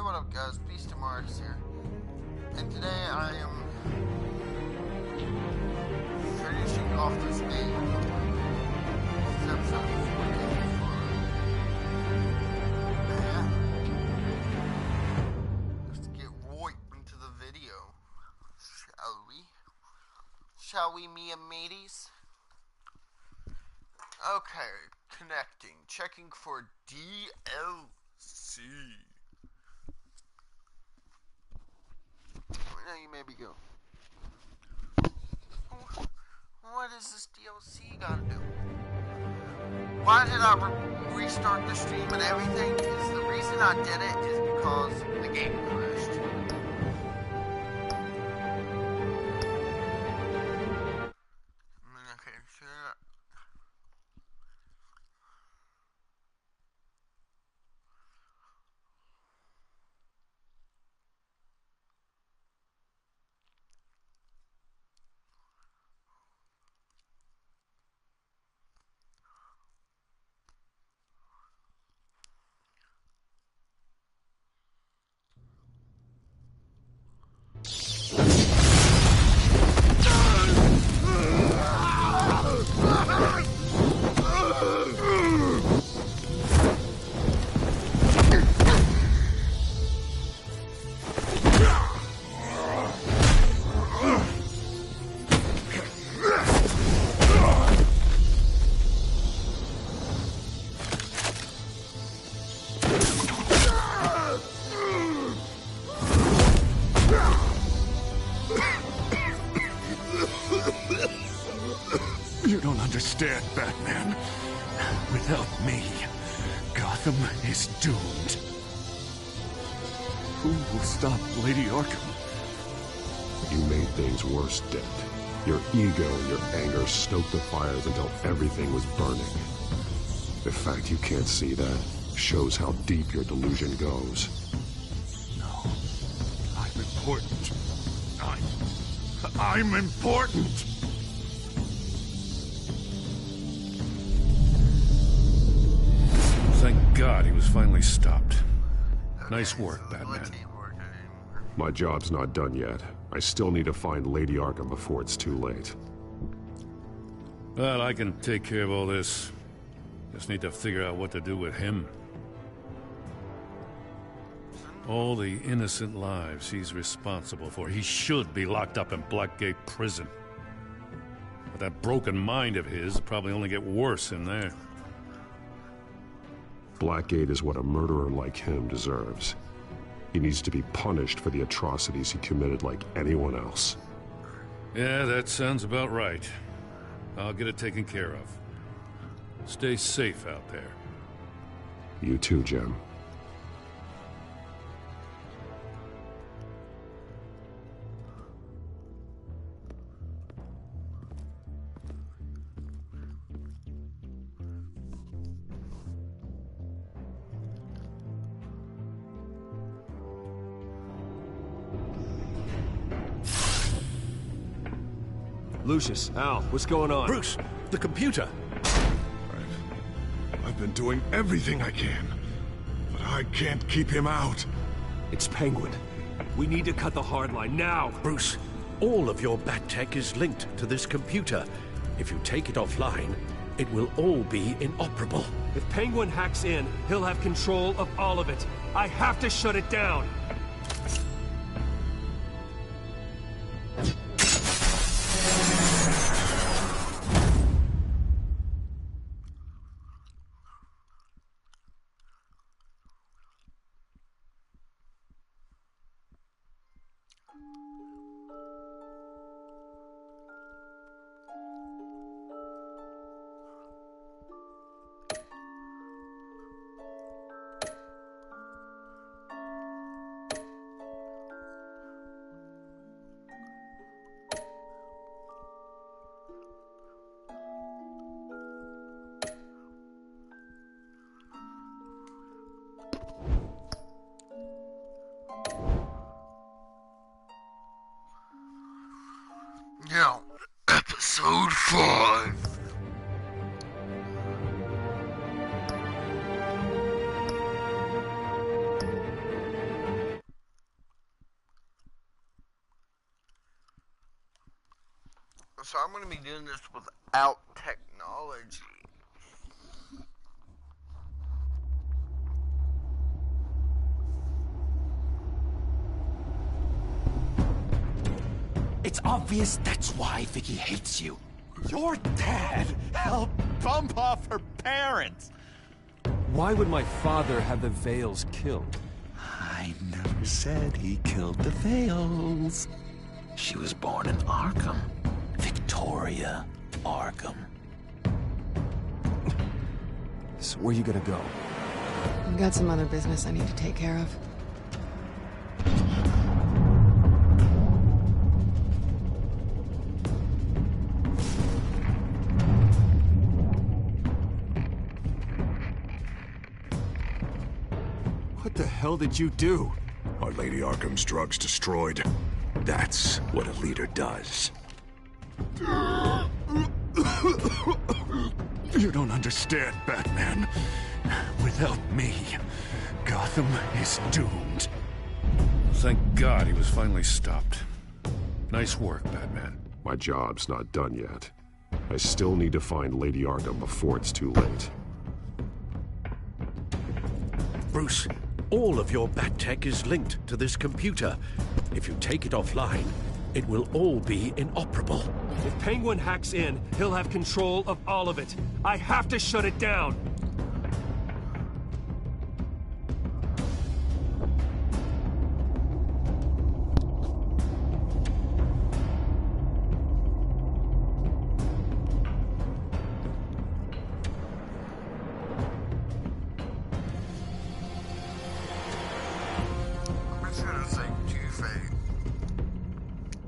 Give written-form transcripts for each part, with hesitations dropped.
what up guys, Beast and Mars here, and today I am finishing off this game. This is episode 44. Let's get right into the video, shall we? Shall we, me and mateys? Okay, connecting, checking for DLC. Now you maybe go, what is this DLC gotta do? Why did I restart the stream and everything? Is the reason I did it is because the game crashed. Okay, sure. You don't understand, Batman. Without me, Gotham is doomed. Who will stop Lady Arkham? You made things worse, Dent. Your ego and your anger stoked the fires until everything was burning. The fact you can't see that shows how deep your delusion goes. No. I'm important. I'm important! Thank God he was finally stopped. Nice work, Batman. My job's not done yet. I still need to find Lady Arkham before it's too late. Well, I can take care of all this. Just need to figure out what to do with him. All the innocent lives he's responsible for. He should be locked up in Blackgate Prison. But that broken mind of his will probably only get worse in there. Blackgate is what a murderer like him deserves. He needs to be punished for the atrocities he committed like anyone else. Yeah, that sounds about right. I'll get it taken care of. Stay safe out there. You too, Jim. Lucius, Al, what's going on? Bruce, the computer. I've been doing everything I can, but I can't keep him out. It's Penguin. We need to cut the hard line now. Bruce, all of your bat tech is linked to this computer. If you take it offline, it will all be inoperable. If Penguin hacks in, he'll have control of all of it. I have to shut it down. Now, episode 5. So I'm going to be doing this without technology. It's obvious that's why Vicky hates you. Your dad helped bump off her parents. Why would my father have the Vales killed? I never said he killed the Vales. She was born in Arkham. Victoria Arkham. So where you gonna go? I've got some other business I need to take care of. What the hell did you do? Our Lady Arkham's drugs destroyed. That's what a leader does. You don't understand, Batman. Without me, Gotham is doomed. Thank God he was finally stopped. Nice work, Batman. My job's not done yet. I still need to find Lady Arkham before it's too late. Bruce, all of your Bat-Tech is linked to this computer. If you take it offline, it will all be inoperable. If Penguin hacks in, he'll have control of all of it. I have to shut it down.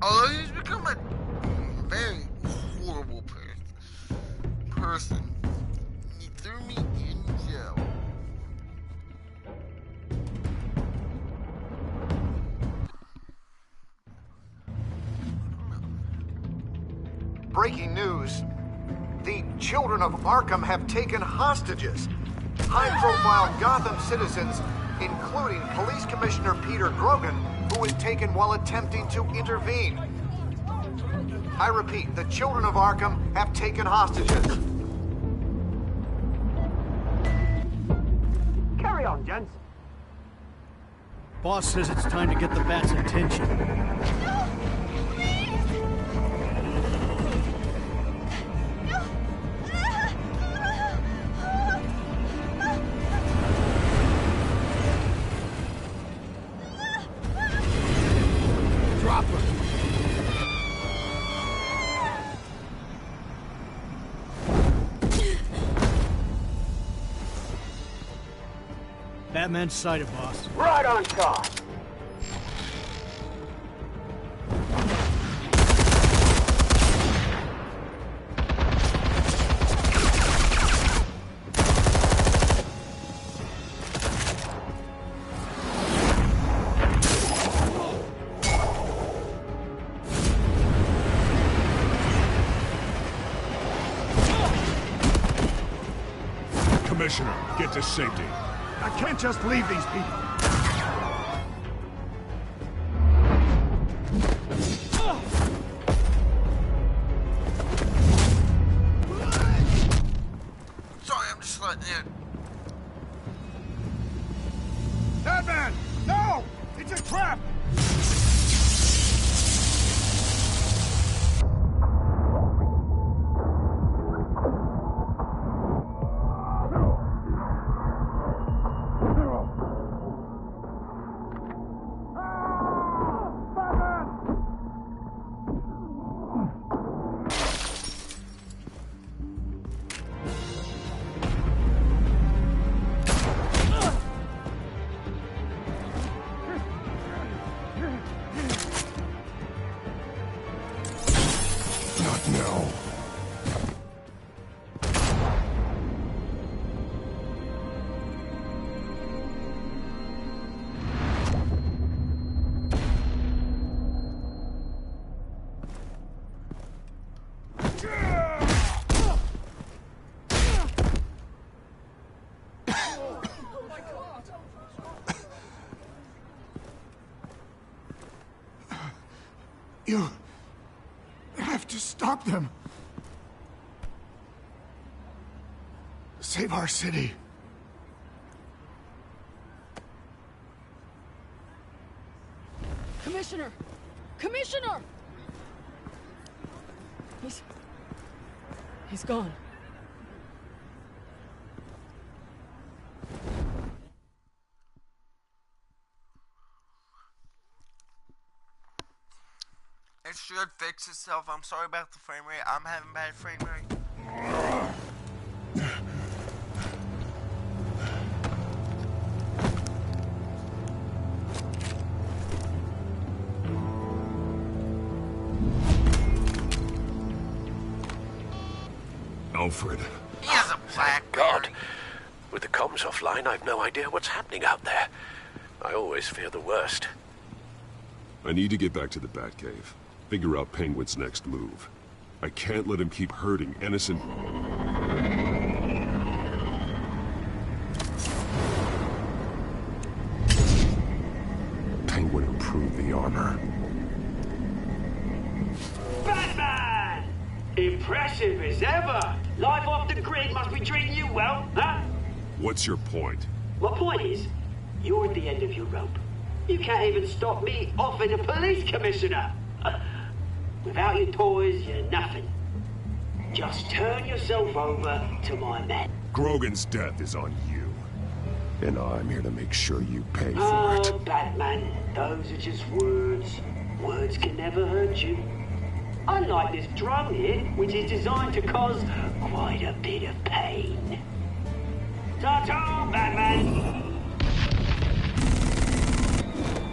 Although he's become a very horrible person. He threw me in jail. Breaking news. The children of Arkham have taken hostages. High-profile Gotham citizens, including Police Commissioner Peter Grogan, who was taken while attempting to intervene. I repeat, the children of Arkham have taken hostages. Carry on, gents. Boss says it's time to get the Bat's attention. No! Please! No! Drop her! Batman's sighted, boss. Right on top. Commissioner, get to safety. I can't just leave these people. Sorry, I'm just letting in. Batman! No! It's a trap! You have to stop them. Save our city. Commissioner! Commissioner! He's gone. It should fix itself. I'm sorry about the frame rate. I'm having bad frame rate. Alfred. He has a black God. With the comms offline, I've no idea what's happening out there. I always fear the worst. I need to get back to the Batcave. Figure out Penguin's next move. I can't let him keep hurting innocent... Penguin improved the armor. Batman! Impressive as ever. Life off the grid must be treating you well, huh? What's your point? My point is, you're at the end of your rope. You can't even stop me offing a police commissioner. Without your toys, you're nothing. Just turn yourself over to my men. Grogan's death is on you. And I'm here to make sure you pay for Oh, it. Batman, those are just words. Words can never hurt you. Unlike this drone here, which is designed to cause quite a bit of pain. Ta-ta, Batman!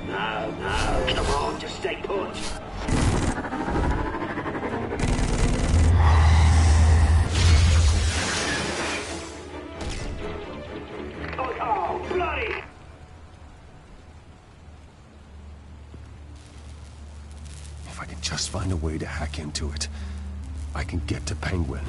No, come on, just stay put. Oh, bloody! If I can just find a way to hack into it, I can get to Penguin.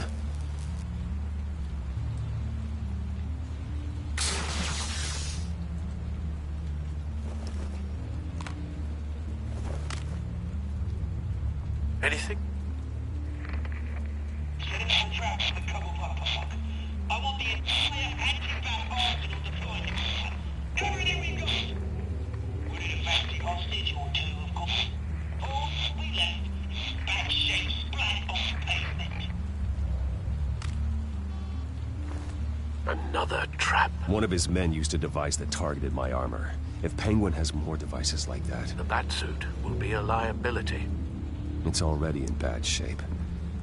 Anything? I want the entire anti-bat arsenal deployed. Everything we got. We're in a fancy hostage or two, of course. All we left is bat-shaped splat on the pavement. Another trap. One of his men used a device that targeted my armor. If Penguin has more devices like that... The Batsuit will be a liability. It's already in bad shape.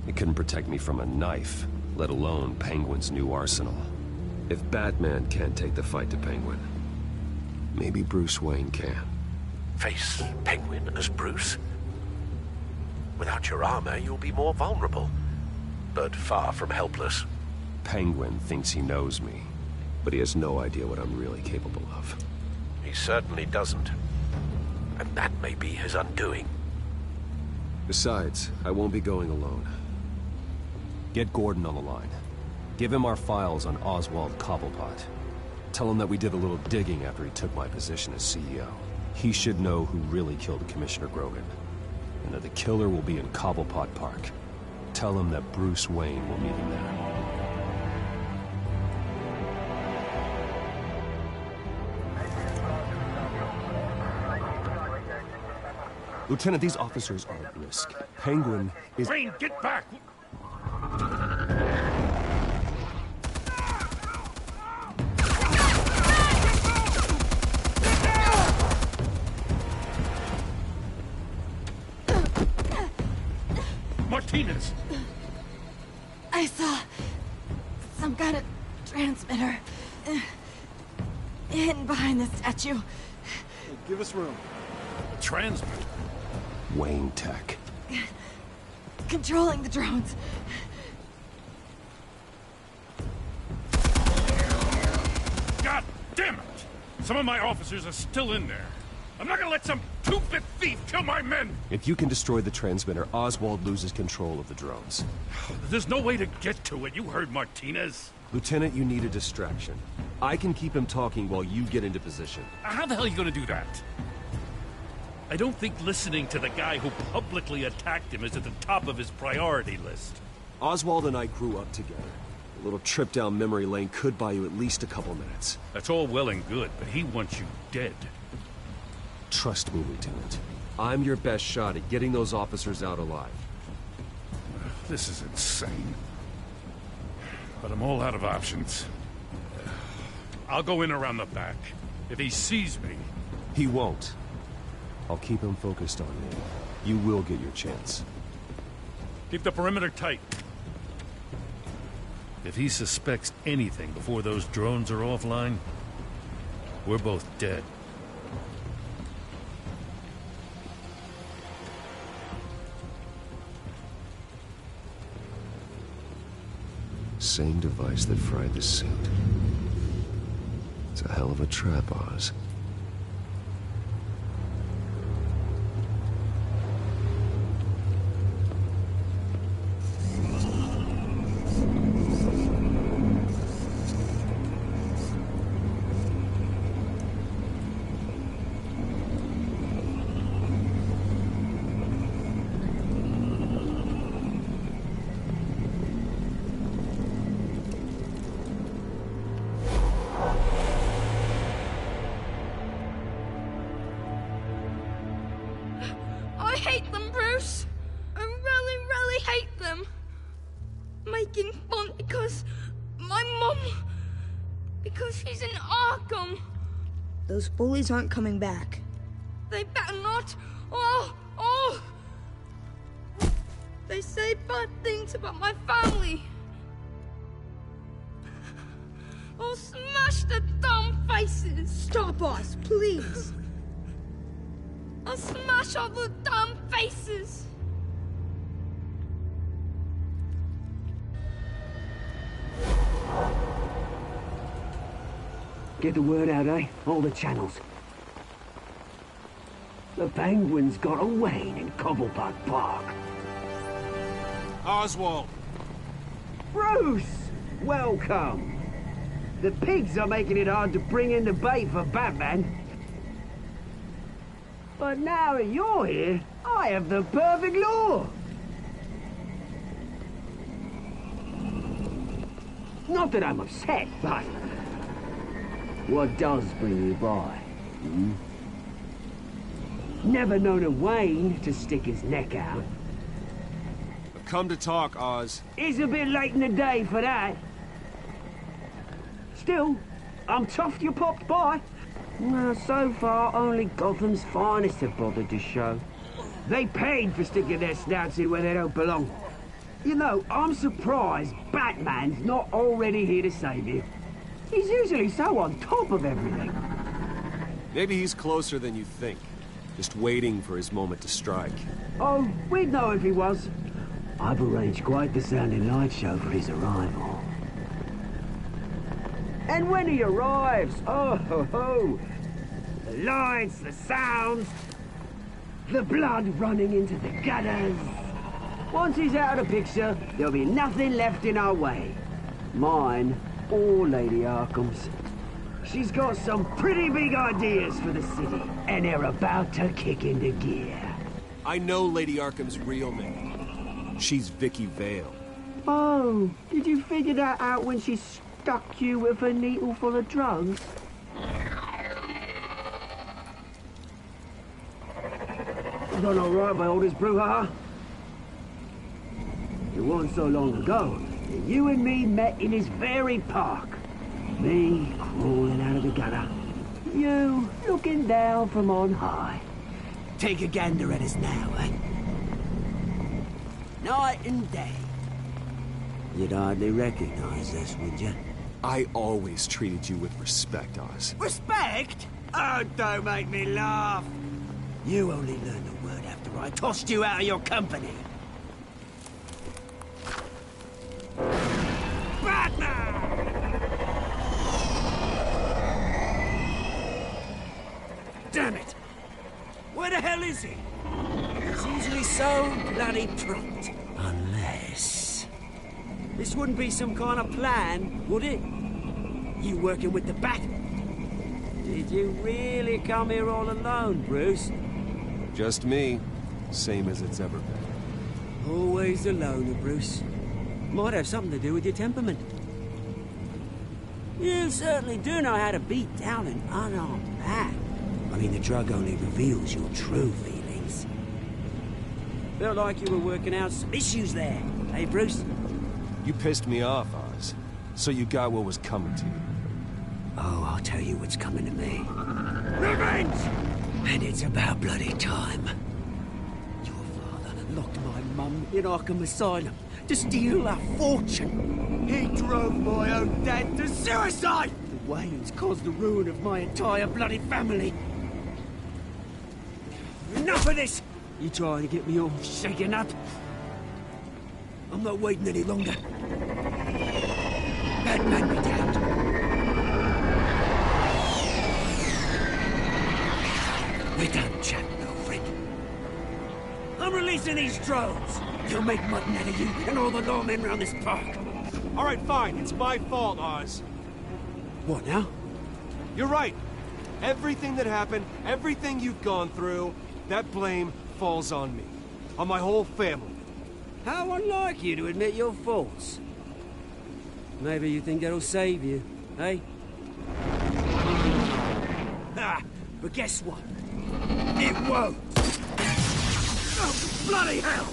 It couldn't protect me from a knife, let alone Penguin's new arsenal. If Batman can't take the fight to Penguin, maybe Bruce Wayne can. Face Penguin as Bruce? Without your armor, you'll be more vulnerable, but far from helpless. Penguin thinks he knows me, but he has no idea what I'm really capable of. He certainly doesn't. And that may be his undoing. Besides, I won't be going alone. Get Gordon on the line. Give him our files on Oswald Cobblepot. Tell him that we did a little digging after he took my position as CEO. He should know who really killed Commissioner Grogan, and that the killer will be in Cobblepot Park. Tell him that Bruce Wayne will meet him there. Lieutenant, these officers are at risk. Penguin is... Wayne, get back! Martinez! I saw some kind of transmitter hidden behind the statue. Hey, give us room. A transmitter? Wayne Tech. Controlling the drones. God damn it! Some of my officers are still in there. I'm not gonna let some two-bit thief kill my men! If you can destroy the transmitter, Oswald loses control of the drones. There's no way to get to it. You heard Martinez. Lieutenant, you need a distraction. I can keep him talking while you get into position. How the hell are you gonna do that? I don't think listening to the guy who publicly attacked him is at the top of his priority list. Oswald and I grew up together. A little trip down memory lane could buy you at least a couple minutes. That's all well and good, but he wants you dead. Trust me, Lieutenant. I'm your best shot at getting those officers out alive. This is insane. But I'm all out of options. I'll go in around the back. If he sees me... He won't. I'll keep him focused on me. You will get your chance. Keep the perimeter tight. If he suspects anything before those drones are offline, we're both dead. Same device that fried the suit. It's a hell of a trap, Oz. I hate them, Bruce. I really, really hate them. Making fun because my mum... because she's in Arkham. Those bullies aren't coming back. They better not. Oh! They say bad things about my family. I'll smash the dumb faces. Stop us, please. I'll smash all the damn faces! Get the word out, eh? All the channels. The Penguins got away in Cobblepot Park. Oswald! Bruce! Welcome! The pigs are making it hard to bring in the bait for Batman. But now that you're here, I have the perfect lure! Not that I'm upset, but... what does bring you by? Hmm? Never known a Wayne to stick his neck out. I've come to talk, Oz. It's a bit late in the day for that. Still, I'm chuffed you popped by. Well, so far, only Gotham's finest have bothered to show. They paid for sticking their snouts in where they don't belong. You know, I'm surprised Batman's not already here to save you. He's usually so on top of everything. Maybe he's closer than you think. Just waiting for his moment to strike. Oh, we'd know if he was. I've arranged quite the sounding light show for his arrival. And when he arrives, oh ho ho! The lights, the sounds, the blood running into the gutters. Once he's out of the picture, there'll be nothing left in our way. Mine or Lady Arkham's. She's got some pretty big ideas for the city, and they're about to kick into gear. I know Lady Arkham's real name. She's Vicky Vale. Oh, did you figure that out when she stuck you with a needle full of drugs? Done all right by all this brouhaha? It wasn't so long ago that you and me met in this very park. Me crawling out of the gutter. You looking down from on high. Take a gander at us now, eh? Night and day. You'd hardly recognize us, would you? I always treated you with respect, Oz. Respect? Oh, don't make me laugh. You only learned the word after I tossed you out of your company. Damn it! Where the hell is he? He's usually so bloody prompt. Unless... this wouldn't be some kind of plan, would it? You working with the Bat? Did you really come here all alone, Bruce? Just me. Same as it's ever been. Always a loner, Bruce. Might have something to do with your temperament. You certainly do know how to beat down an unarmed man. I mean, the drug only reveals your true feelings. Felt like you were working out some issues there, hey, Bruce? You pissed me off, Oz. So you got what was coming to you. Oh, I'll tell you what's coming to me. Revenge! And it's about bloody time. Your father locked my mum in Arkham Asylum to steal a fortune. He drove my own dad to suicide! The Waynes caused the ruin of my entire bloody family. Enough of this! You trying to get me all shaken up? I'm not waiting any longer. Batman me down. We're done chatting, old friend. I'm releasing these drones. You'll make mutton out of you and all the lawmen around this park. All right, fine. It's my fault, Oz. What now? You're right. Everything that happened, everything you've gone through, that blame falls on me. On my whole family. How unlike you to admit your faults. Maybe you think that'll save you, eh? Ah, but guess what? It won't! Oh, bloody hell!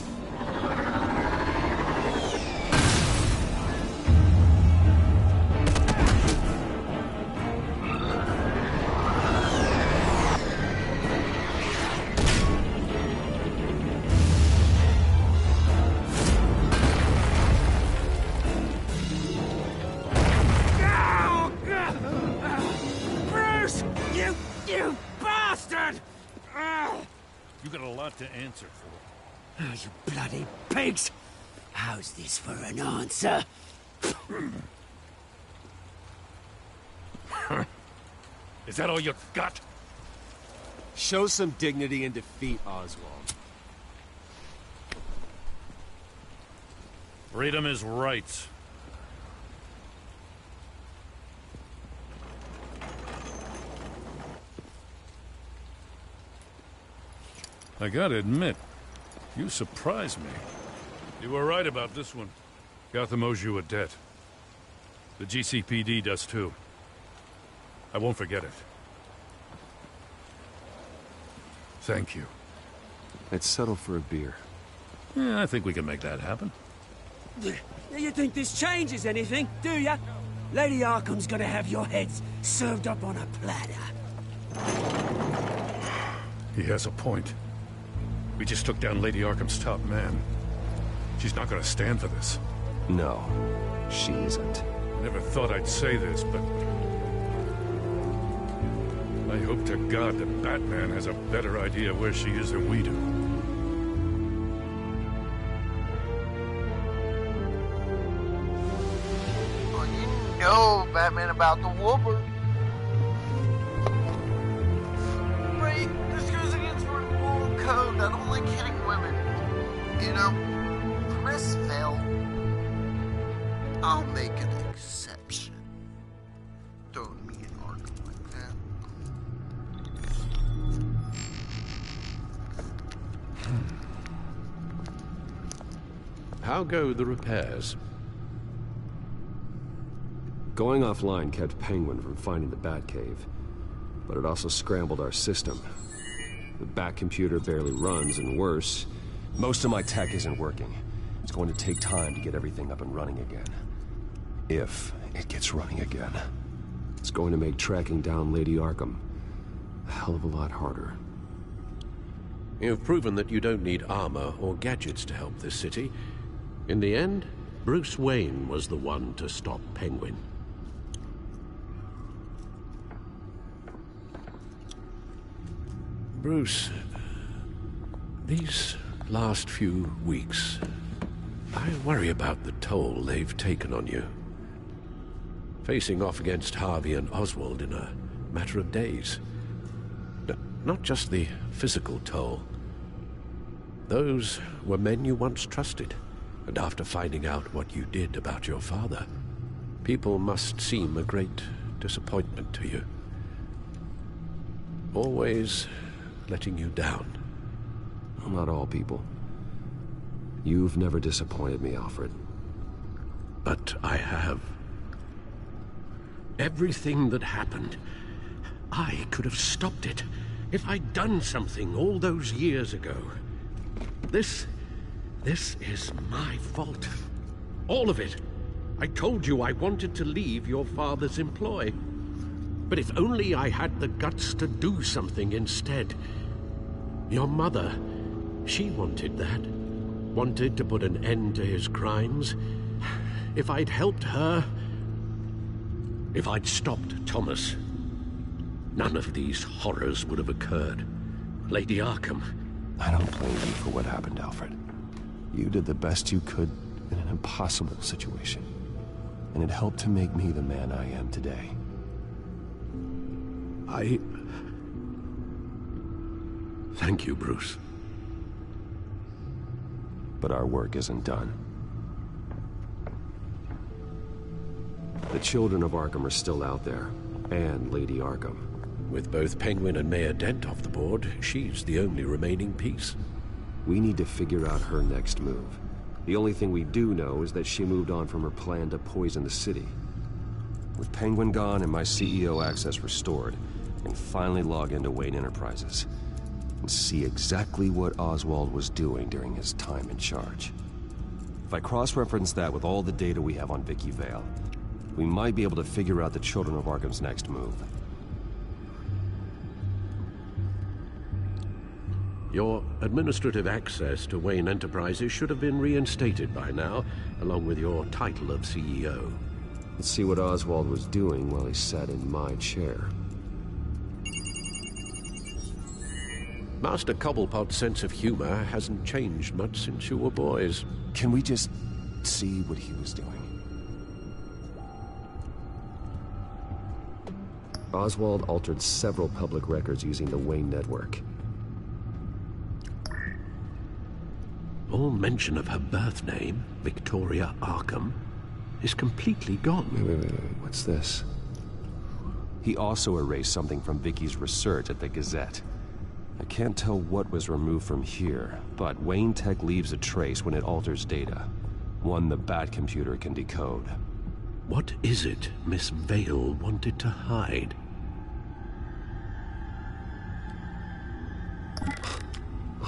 You got a lot to answer for. Oh, you bloody pigs! How's this for an answer? Is that all you got? Show some dignity and defeat, Oswald. Freedom is rights. I gotta admit, you surprised me. You were right about this one. Gotham owes you a debt. The GCPD does too. I won't forget it. Thank you. Let's settle for a beer. Yeah, I think we can make that happen. You think this changes anything, do ya? Lady Arkham's gonna have your heads served up on a platter. He has a point. We just took down Lady Arkham's top man. She's not gonna stand for this. No, she isn't. I never thought I'd say this, but I hope to God that Batman has a better idea where she is than we do. Well, you know Batman about the whooper. Right? This goes against our moral code that only kidding women. You know, Chris fell. I'll make an exception. Don't me an Arkham like that. How go the repairs? Going offline kept Penguin from finding the Batcave, but it also scrambled our system. The Bat computer barely runs, and worse, most of my tech isn't working. It's going to take time to get everything up and running again. If it gets running again. It's going to make tracking down Lady Arkham a hell of a lot harder. You've proven that you don't need armor or gadgets to help this city. In the end, Bruce Wayne was the one to stop Penguin. Bruce, these last few weeks, I worry about the toll they've taken on you. Facing off against Harvey and Oswald in a matter of days. Not just the physical toll. Those were men you once trusted, and after finding out what you did about your father, people must seem a great disappointment to you. Always letting you down. Not all people. You've never disappointed me, Alfred. But I have. Everything that happened, I could have stopped it if I'd done something all those years ago. This is my fault. All of it. I told you I wanted to leave your father's employ. But if only I had the guts to do something instead. Your mother, she wanted that. Wanted to put an end to his crimes. If I'd helped her, if I'd stopped Thomas, none of these horrors would have occurred. Lady Arkham. I don't blame you for what happened, Alfred. You did the best you could in an impossible situation. And it helped to make me the man I am today. Thank you, Bruce. But our work isn't done. The children of Arkham are still out there, and Lady Arkham. With both Penguin and Mayor Dent off the board, she's the only remaining piece. We need to figure out her next move. The only thing we do know is that she moved on from her plan to poison the city. With Penguin gone and my CEO access restored, I can finally log into Wayne Enterprises and see exactly what Oswald was doing during his time in charge. If I cross-reference that with all the data we have on Vicky Vale, we might be able to figure out the Children of Arkham's next move. Your administrative access to Wayne Enterprises should have been reinstated by now, along with your title of CEO. Let's see what Oswald was doing while he sat in my chair. Master Cobblepot's sense of humor hasn't changed much since you were boys. Can we just see what he was doing? Oswald altered several public records using the Wayne network. All mention of her birth name, Victoria Arkham, is completely gone. Wait. What's this? He also erased something from Vicky's research at the Gazette. I can't tell what was removed from here, but Wayne Tech leaves a trace when it alters data. One the Bat computer can decode. What is it Miss Vale wanted to hide?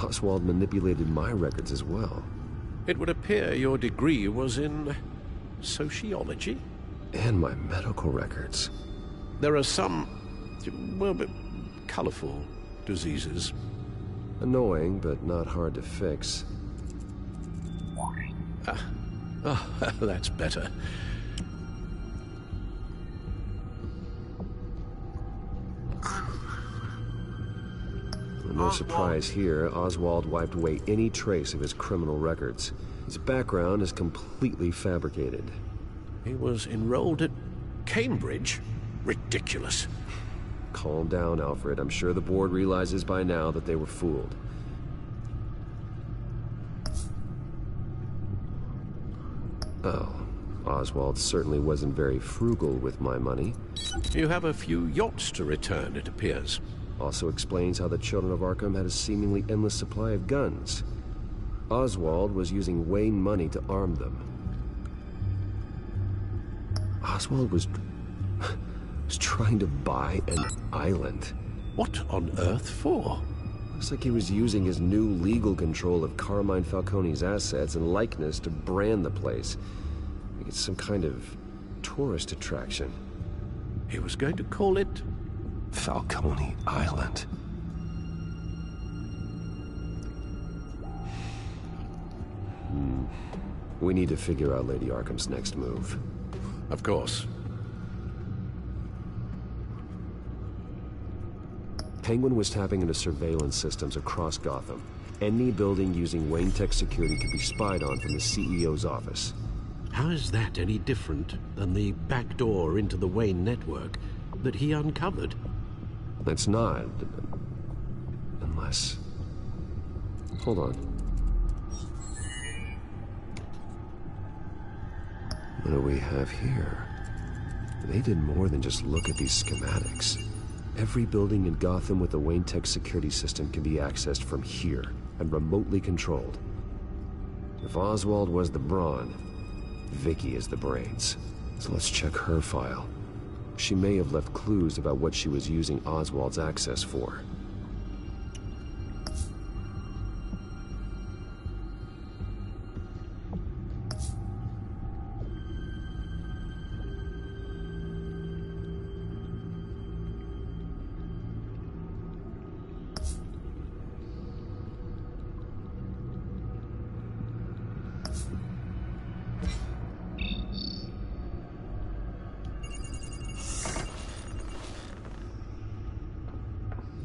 Oswald manipulated my records as well. It would appear your degree was in sociology? And my medical records. There are some, well, colorful diseases. Annoying, but not hard to fix. That's better. No surprise here, Oswald wiped away any trace of his criminal records. His background is completely fabricated. He was enrolled at Cambridge? Ridiculous. Calm down, Alfred. I'm sure the board realizes by now that they were fooled. Oh, Oswald certainly wasn't very frugal with my money. You have a few yachts to return, it appears. Also explains how the Children of Arkham had a seemingly endless supply of guns. Oswald was using Wayne money to arm them. Oswald was trying to buy an island. What on earth for? Looks like he was using his new legal control of Carmine Falcone's assets and likeness to brand the place. Like it's some kind of tourist attraction. He was going to call it Falcone Island. We need to figure out Lady Arkham's next move. Of course. Penguin was tapping into surveillance systems across Gotham. Any building using Wayne Tech security could be spied on from the CEO's office. How is that any different than the back door into the Wayne network that he uncovered? It's not. Unless... Hold on. What do we have here? They did more than just look at these schematics. Every building in Gotham with the Wayne Tech security system can be accessed from here. and remotely controlled. If Oswald was the brawn, Vicky is the brains. So let's check her file. She may have left clues about what she was using Oswald's access for.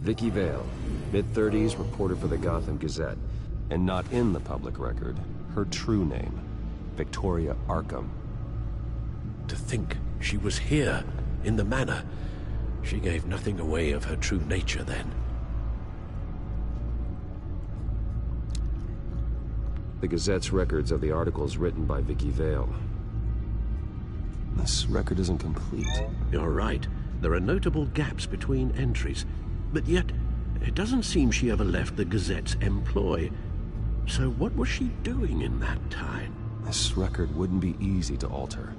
Vicky Vale, mid-30s, reporter for the Gotham Gazette. And not in the public record, her true name, Victoria Arkham. To think she was here, in the manor. She gave nothing away of her true nature then. The Gazette's records of the articles written by Vicky Vale. This record isn't complete. You're right. There are notable gaps between entries. But yet, it doesn't seem she ever left the Gazette's employ. So what was she doing in that time? This record wouldn't be easy to alter.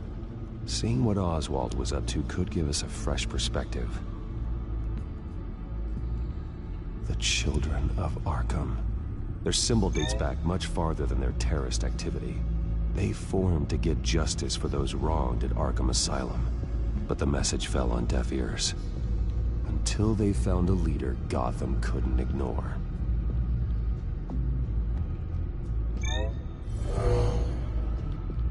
Seeing what Oswald was up to could give us a fresh perspective. The Children of Arkham. Their symbol dates back much farther than their terrorist activity. They formed to get justice for those wronged at Arkham Asylum. But the message fell on deaf ears. Until they found a leader Gotham couldn't ignore.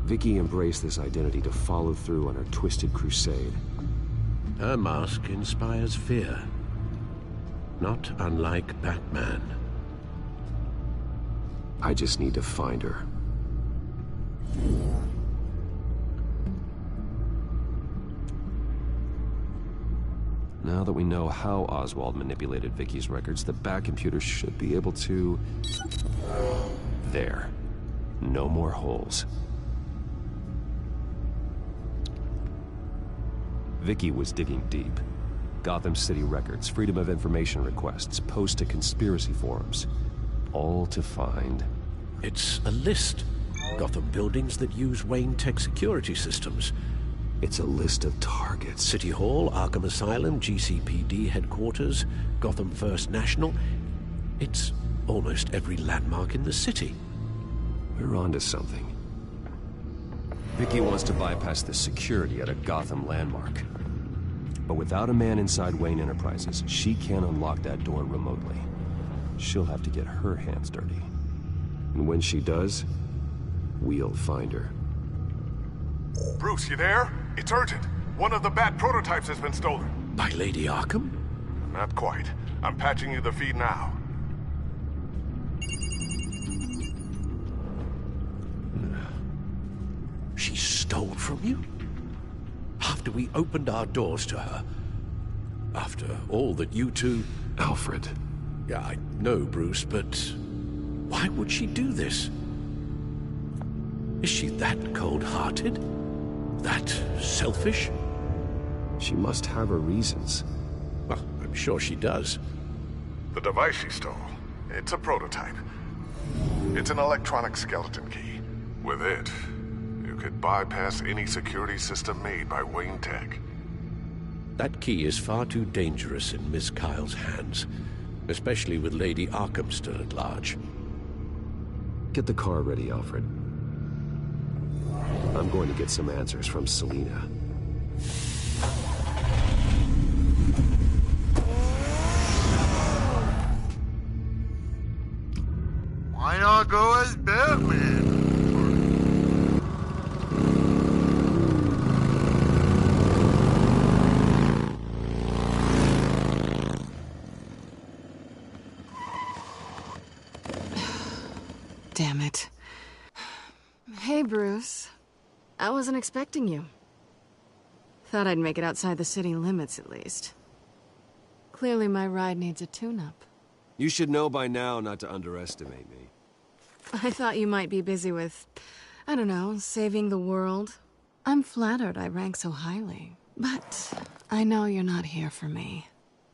Vicky embraced this identity to follow through on her twisted crusade. Her mask inspires fear. Not unlike Batman. I just need to find her. Now that we know how Oswald manipulated Vicky's records, the Bat computer should be able to... There. No more holes. Vicky was digging deep. Gotham City records, Freedom of Information requests, posts to conspiracy forums. All to find... It's a list. Gotham buildings that use Wayne Tech security systems. It's a list of targets. City Hall, Arkham Asylum, GCPD headquarters, Gotham First National. It's almost every landmark in the city. We're onto something. Vicky wants to bypass the security at a Gotham landmark. But without a man inside Wayne Enterprises, she can't unlock that door remotely. She'll have to get her hands dirty. And when she does, we'll find her. Bruce, you there? It's urgent. One of the Bat prototypes has been stolen. By Lady Arkham? Not quite. I'm patching you the feed now. She stole from you? After we opened our doors to her? After all that you two... Alfred. Yeah, I know, Bruce, but... why would she do this? Is she that cold-hearted? That selfish? She must have her reasons. Well, I'm sure she does. The device she stole, it's a prototype. It's an electronic skeleton key. With it, you could bypass any security system made by Wayne Tech. That key is far too dangerous in Miss Kyle's hands, especially with Lady Arkham still at large. Get the car ready, Alfred. I'm going to get some answers from Selina. Why not go as Batman? Damn it. Hey, Bruce. I wasn't expecting you. Thought I'd make it outside the city limits, at least. Clearly my ride needs a tune-up. You should know by now not to underestimate me. I thought you might be busy with, I don't know, saving the world. I'm flattered I rank so highly. But I know you're not here for me,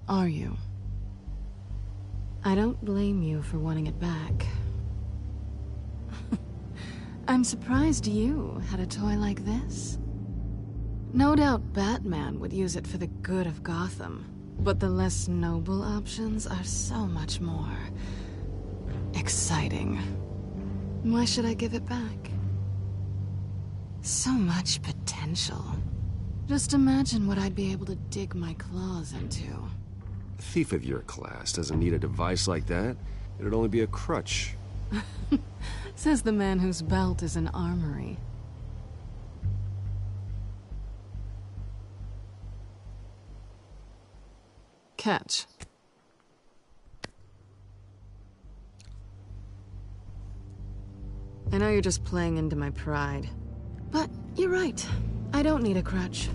are you? I don't blame you for wanting it back. I'm surprised you had a toy like this. No doubt Batman would use it for the good of Gotham, but the less noble options are so much more exciting. Why should I give it back? So much potential. Just imagine what I'd be able to dig my claws into. A thief of your class doesn't need a device like that. It'd only be a crutch. Says the man whose belt is an armory. Catch. I know you're just playing into my pride, but you're right. I don't need a crutch.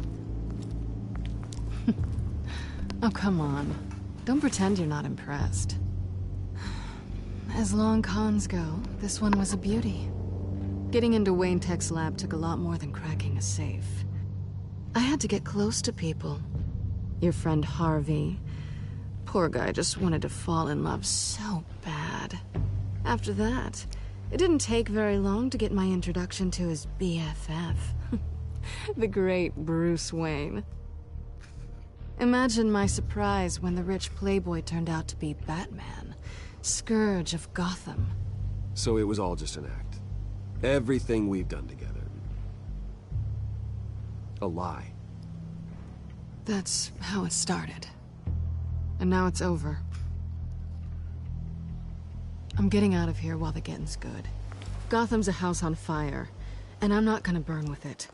Oh, come on. Don't pretend you're not impressed. As long cons go, this one was a beauty. Getting into Wayne Tech's lab took a lot more than cracking a safe. I had to get close to people. Your friend Harvey. Poor guy just wanted to fall in love so bad. After that, it didn't take very long to get my introduction to his BFF. The great Bruce Wayne. Imagine my surprise when the rich playboy turned out to be Batman, Scourge of Gotham. So it was all just an act. Everything we've done together. A lie. That's how it started. And now it's over. I'm getting out of here while the getting's good. Gotham's a house on fire, and I'm not gonna burn with it.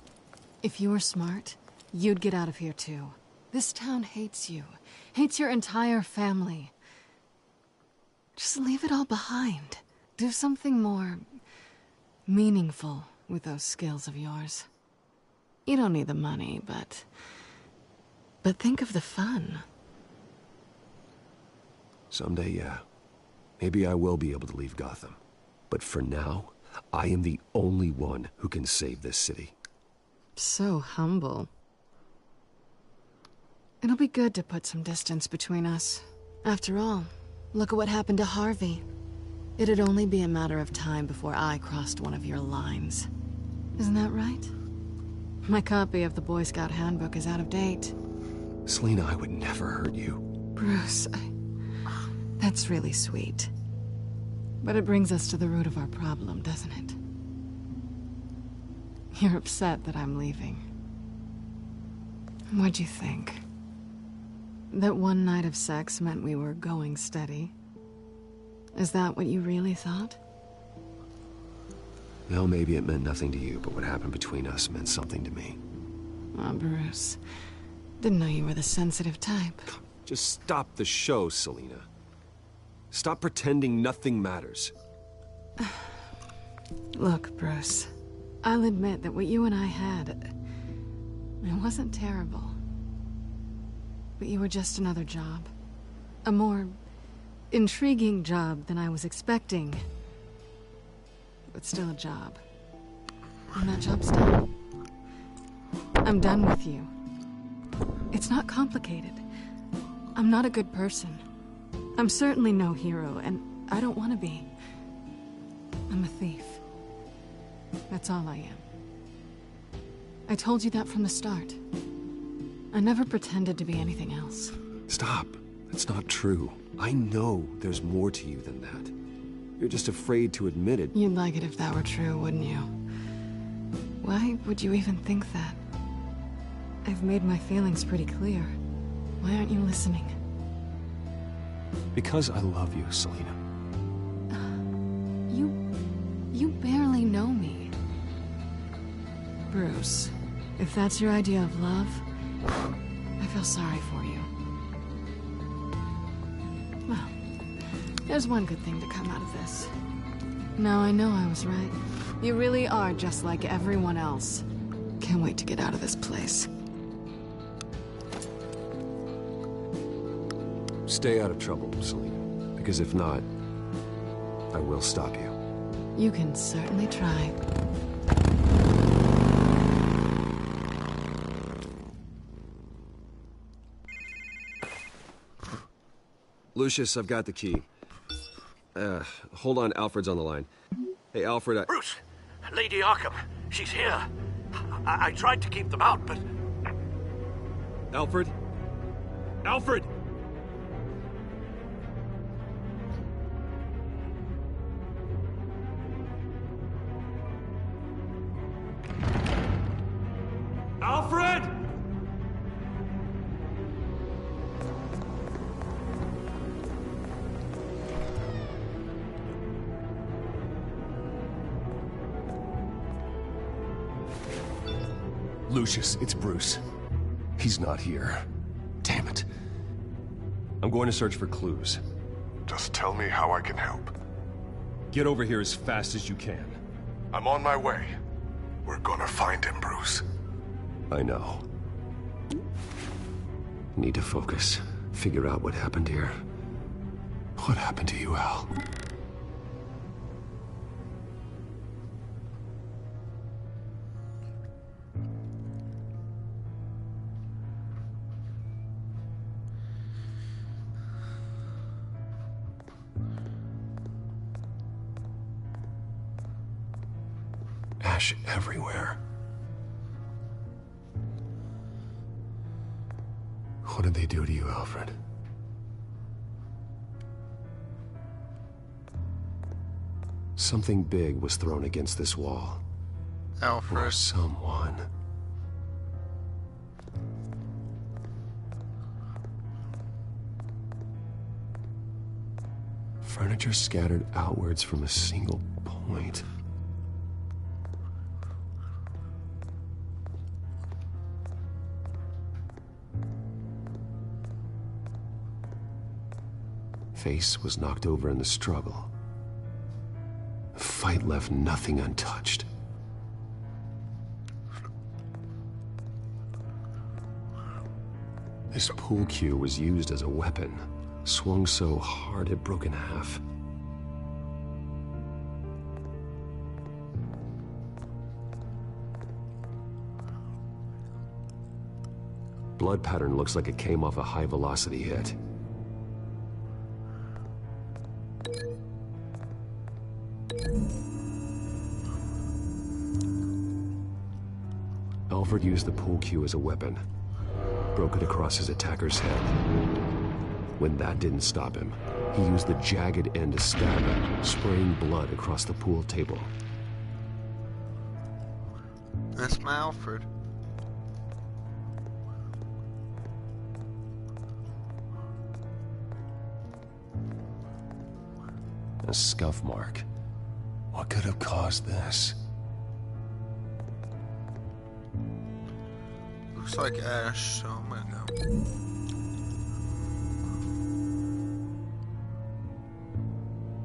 If you were smart, you'd get out of here too. This town hates you. Hates your entire family. Just leave it all behind. Do something more meaningful with those skills of yours. You don't need the money, but think of the fun. Someday, yeah. Maybe I will be able to leave Gotham. But for now, I am the only one who can save this city. So humble. It'll be good to put some distance between us. After all, look at what happened to Harvey. It'd only be a matter of time before I crossed one of your lines. Isn't that right? My copy of the Boy Scout Handbook is out of date. Selina, I would never hurt you. Bruce, that's really sweet. But it brings us to the root of our problem, doesn't it? You're upset that I'm leaving. What'd you think? That one night of sex meant we were going steady? Is that what you really thought? Well, maybe it meant nothing to you, but what happened between us meant something to me. Oh, Bruce. Didn't know you were the sensitive type. Just stop the show, Selina. Stop pretending nothing matters. Look, Bruce. I'll admit that what you and I had... it wasn't terrible. But you were just another job. A more intriguing job than I was expecting. But still a job. And that job's done. I'm done with you. It's not complicated. I'm not a good person. I'm certainly no hero, and I don't want to be. I'm a thief. That's all I am. I told you that from the start. I never pretended to be anything else. Stop. That's not true. I know there's more to you than that. You're just afraid to admit it. You'd like it if that were true, wouldn't you? Why would you even think that? I've made my feelings pretty clear. Why aren't you listening? Because I love you, Selina. You barely know me. Bruce, if that's your idea of love, I feel sorry for you. Well, there's one good thing to come out of this. Now I know I was right. You really are just like everyone else. Can't wait to get out of this place. Stay out of trouble, Selina. Because if not, I will stop you. You can certainly try. Lucius, I've got the key. Hold on, Alfred's on the line. Hey, Alfred, Bruce! Lady Arkham, she's here. I tried to keep them out, but... Alfred? Alfred! Alfred! Lucius, it's Bruce. He's not here. Damn it. I'm going to search for clues. Just tell me how I can help. Get over here as fast as you can. I'm on my way. We're gonna find him, Bruce. I know. Need to focus. Figure out what happened here. What happened to you, Al? Ash everywhere. What did they do to you, Alfred? Something big was thrown against this wall. Alfred. Or someone. Furniture scattered outwards from a single point. Face was knocked over in the struggle. The fight left nothing untouched. This pool cue was used as a weapon, swung so hard it broke in half. Blood pattern looks like it came off a high-velocity hit. Alfred used the pool cue as a weapon, broke it across his attacker's head. When that didn't stop him, he used the jagged end to stab him, spraying blood across the pool table. That's my Alfred. A scuff mark. What could have caused this? Looks like Ash, so I'm gonna go.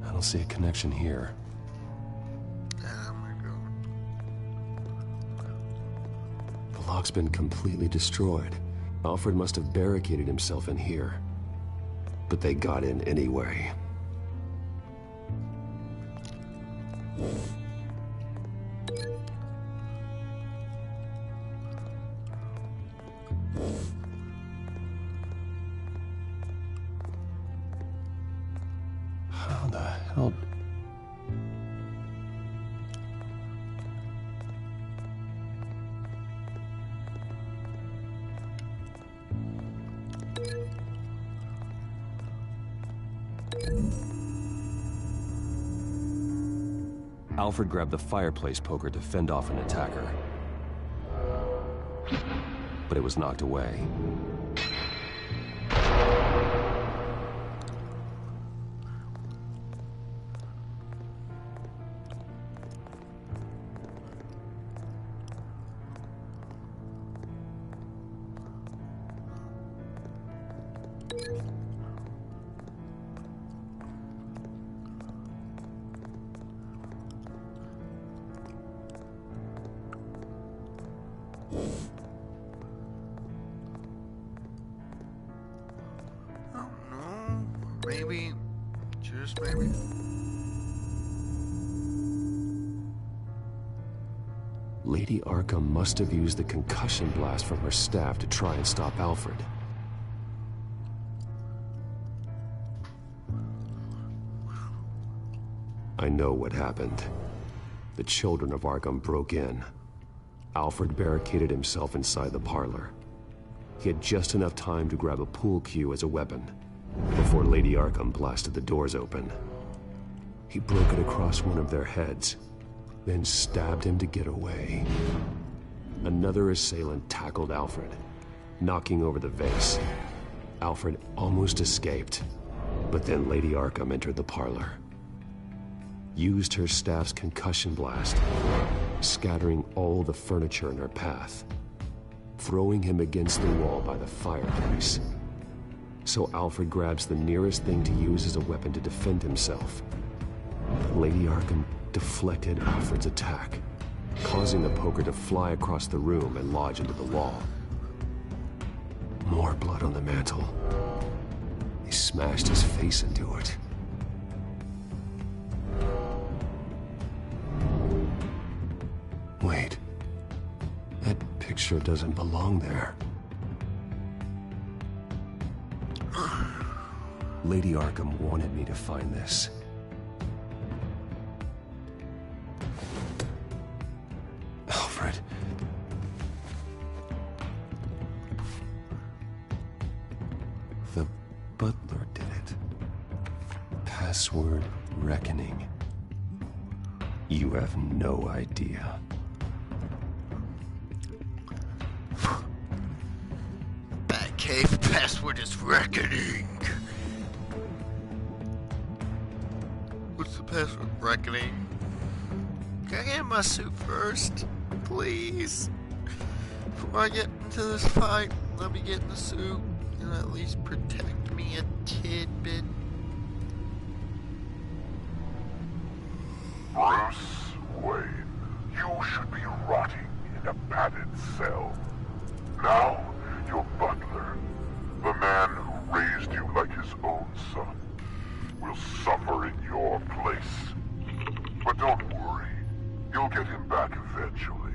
I don't see a connection here. Yeah, I'm gonna go. The lock's been completely destroyed. Alfred must have barricaded himself in here. But they got in anyway. How the hell? Alfred grabbed the fireplace poker to fend off an attacker. But it was knocked away. Maybe, just maybe. Lady Arkham must have used the concussion blast from her staff to try and stop Alfred. I know what happened. The children of Arkham broke in. Alfred barricaded himself inside the parlor. He had just enough time to grab a pool cue as a weapon before Lady Arkham blasted the doors open. He broke it across one of their heads, then stabbed him to get away. Another assailant tackled Alfred, knocking over the vase. Alfred almost escaped, but then Lady Arkham entered the parlor. Used her staff's concussion blast, scattering all the furniture in her path, throwing him against the wall by the fireplace. So Alfred grabs the nearest thing to use as a weapon to defend himself. But Lady Arkham deflected Alfred's attack, causing the poker to fly across the room and lodge into the wall. More blood on the mantle. He smashed his face into it. Wait. That picture doesn't belong there. Lady Arkham wanted me to find this. Alfred. The butler did it. Password reckoning. You have no idea. Batcave password is reckoning. What's the password? Reckoning. Can I get in my suit first? Please. Before I get into this fight, let me get in the suit and at least protect me a tidbit. Bruce Wayne, you should be rotting in a padded cell. Now, your butler, the man who raised you like his own son, will suffer in your place. But don't worry, you'll get him back eventually.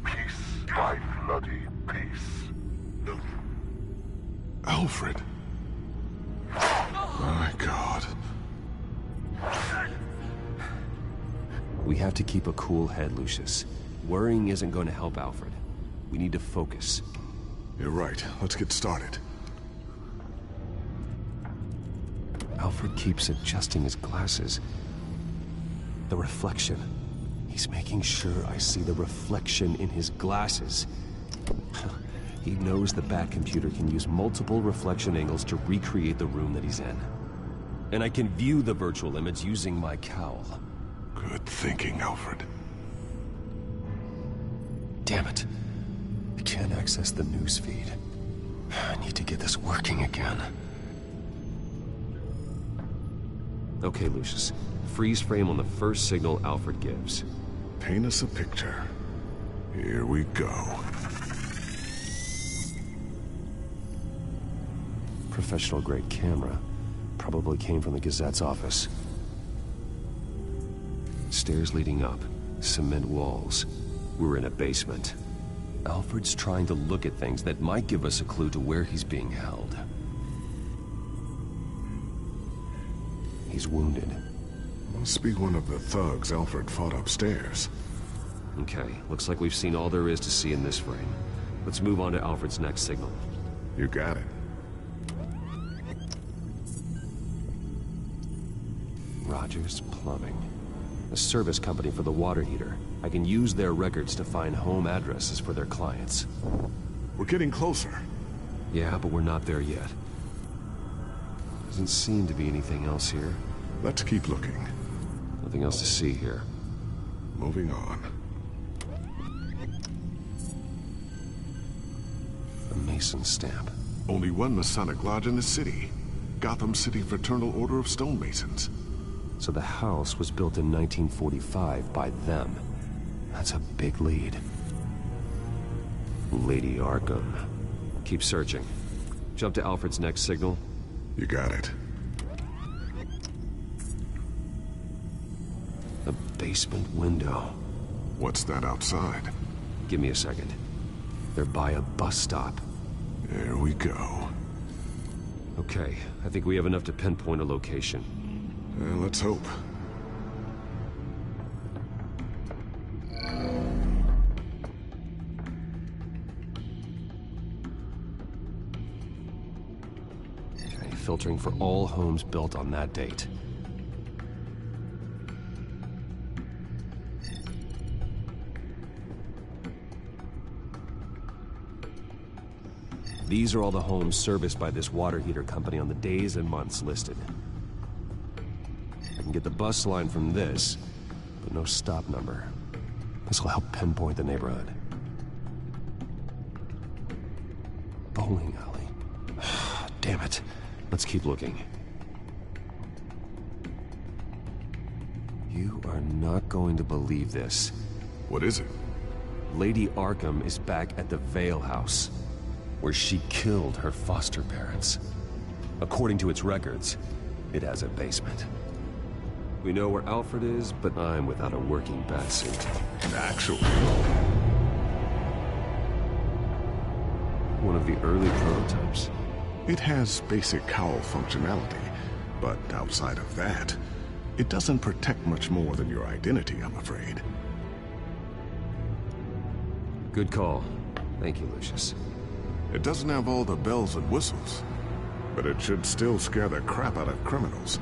Peace by bloody peace. Alfred. My God. We have to keep a cool head, Lucius. Worrying isn't going to help Alfred. We need to focus. You're right. Let's get started. Alfred keeps adjusting his glasses. The reflection. He's making sure I see the reflection in his glasses. He knows the Batcomputer can use multiple reflection angles to recreate the room that he's in. And I can view the virtual image using my cowl. Good thinking, Alfred. Damn it. I can't access the news feed. I need to get this working again. Okay, Lucius. Freeze frame on the first signal Alfred gives. Paint us a picture. Here we go. Professional-grade camera. Probably came from the Gazette's office. Stairs leading up. Cement walls. We're in a basement. Alfred's trying to look at things that might give us a clue to where he's being held. He's wounded. Must be one of the thugs Alfred fought upstairs. Okay, looks like we've seen all there is to see in this frame. Let's move on to Alfred's next signal. You got it. Rogers Plumbing. A service company for the water heater. I can use their records to find home addresses for their clients. We're getting closer. Yeah, but we're not there yet. Doesn't seem to be anything else here. Let's keep looking. Nothing else to see here. Moving on. A Mason stamp. Only one Masonic lodge in the city. Gotham City Fraternal Order of Stonemasons. So the house was built in 1945 by them. That's a big lead. Lady Arkham. Keep searching. Jump to Alfred's next signal. You got it. A basement window. What's that outside? Give me a second. They're by a bus stop. There we go. Okay, I think we have enough to pinpoint a location. Let's hope. filtering for all homes built on that date. These are all the homes serviced by this water heater company on the days and months listed. I can get the bus line from this, but no stop number. This will help pinpoint the neighborhood. Bowling alley. Damn it. Let's keep looking. You are not going to believe this. What is it? Lady Arkham is back at the Vale House, where she killed her foster parents. According to its records, it has a basement. We know where Alfred is, but I'm without a working batsuit. Actually. One of the early prototypes. It has basic cowl functionality, but outside of that, it doesn't protect much more than your identity, I'm afraid. Good call. Thank you, Lucius. It doesn't have all the bells and whistles, but it should still scare the crap out of criminals.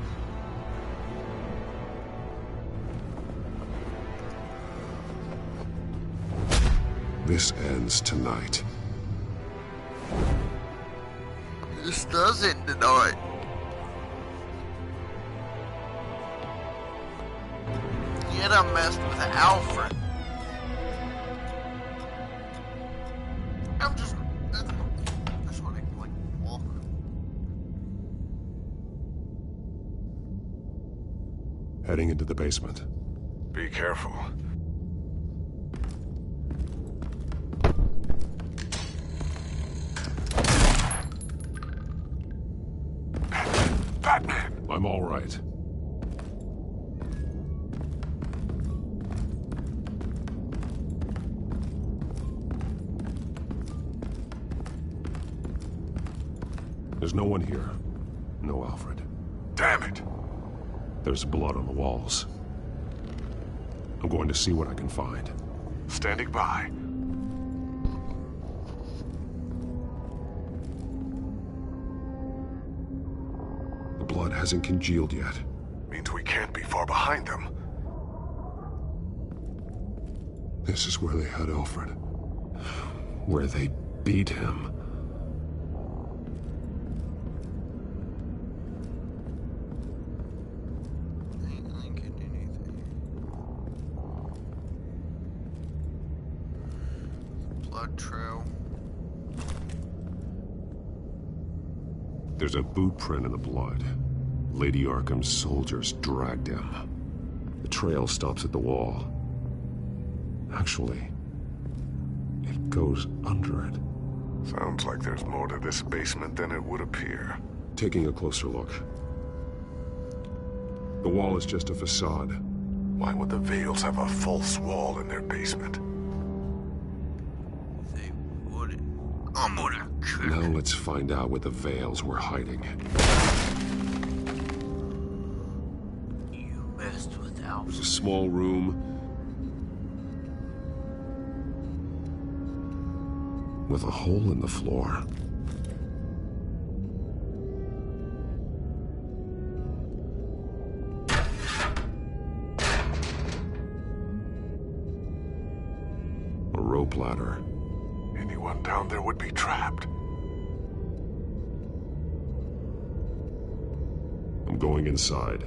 This ends tonight. This does end tonight. Yet I messed with Alfred. That's what I like walk. Heading into the basement. Be careful. Batman! I'm all right. There's no one here. No Alfred. Damn it! There's blood on the walls. I'm going to see what I can find. Standing by. The blood hasn't congealed yet. Means we can't be far behind them. This is where they had Alfred. Where they beat him. Blood trail. There's a boot print in the blood. Lady Arkham's soldiers dragged him. The trail stops at the wall. Actually, it goes under it. Sounds like there's more to this basement than it would appear. Taking a closer look. The wall is just a facade. Why would the Vales have a false wall in their basement? They wouldn't. I'm gonna kick. Now let's find out what the Vales were hiding. You messed with Alfred. There's a small room with a hole in the floor. A rope ladder. Anyone down there would be trapped. I'm going inside.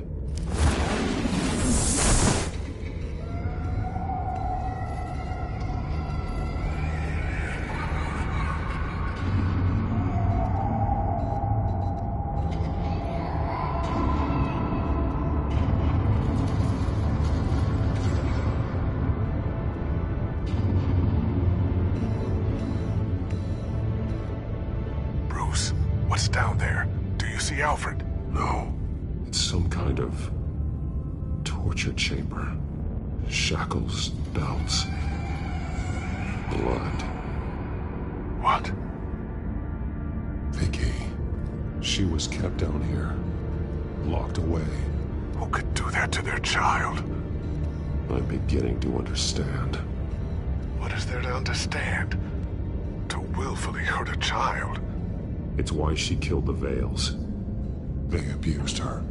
Bruce, what's down there? Do you see Alfred? No. It's some kind of torture chamber. Shackles, belts, blood. What? Vicky. She was kept down here. Locked away. Who could do that to their child? I'm beginning to understand. What is there to understand? To willfully hurt a child? It's why she killed the Vales. They abused her.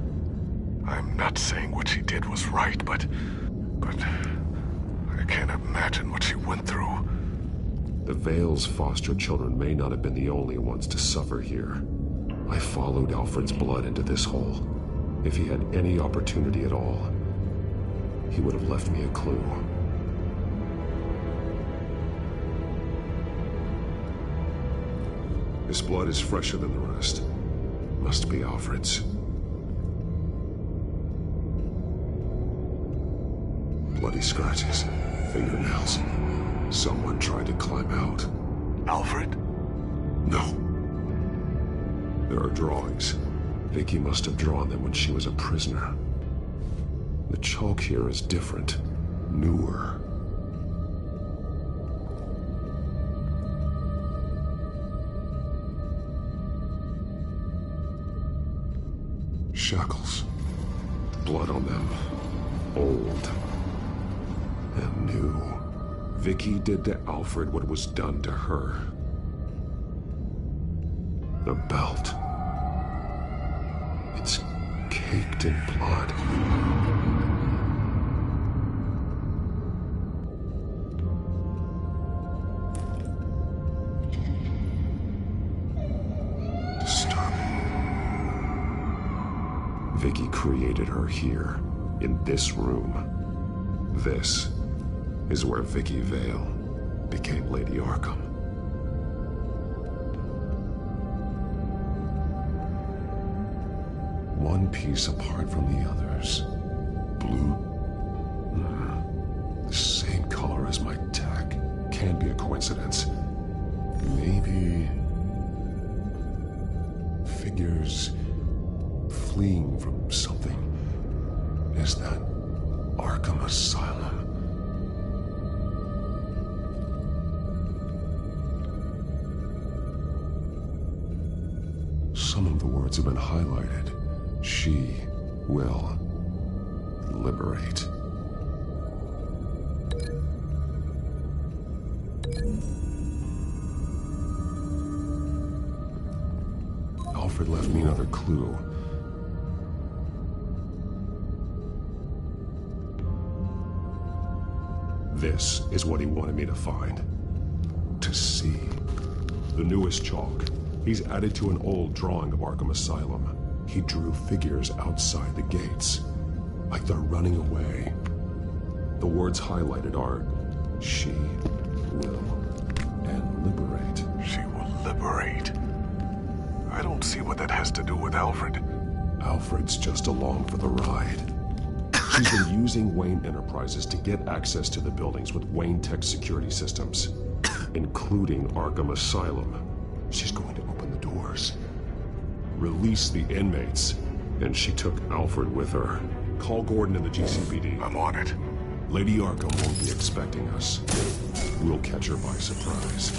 I'm not saying what she did was right, but I can't imagine what she went through. The Vale's foster children may not have been the only ones to suffer here. I followed Alfred's blood into this hole. If he had any opportunity at all, he would have left me a clue. This blood is fresher than the rest. Must be Alfred's. Bloody scratches, fingernails. Someone tried to climb out. Alfred? No. There are drawings. Vicky must have drawn them when she was a prisoner. The chalk here is different, newer. Shackles. Blood on them. Old. And new. Vicky did to Alfred what was done to her. The belt. It's caked in blood. Vicky created her here, in this room. This is where Vicky Vale became Lady Arkham. One piece apart from the others. Blue. The same color as my tech. Can't be a coincidence. Maybe... figures... fleeing from something. Is that Arkham Asylum? Some of the words have been highlighted. She will liberate. Alfred left me another clue. This is what he wanted me to find. To see. The newest chalk. He's added to an old drawing of Arkham Asylum. He drew figures outside the gates. Like they're running away. The words highlighted are, she will, and liberate. She will liberate? I don't see what that has to do with Alfred. Alfred's just along for the ride. She's been using Wayne Enterprises to get access to the buildings with Wayne Tech security systems, including Arkham Asylum. She's going to open the doors, release the inmates, and she took Alfred with her. Call Gordon and the GCPD. I'm on it. Lady Arkham won't be expecting us. We'll catch her by surprise.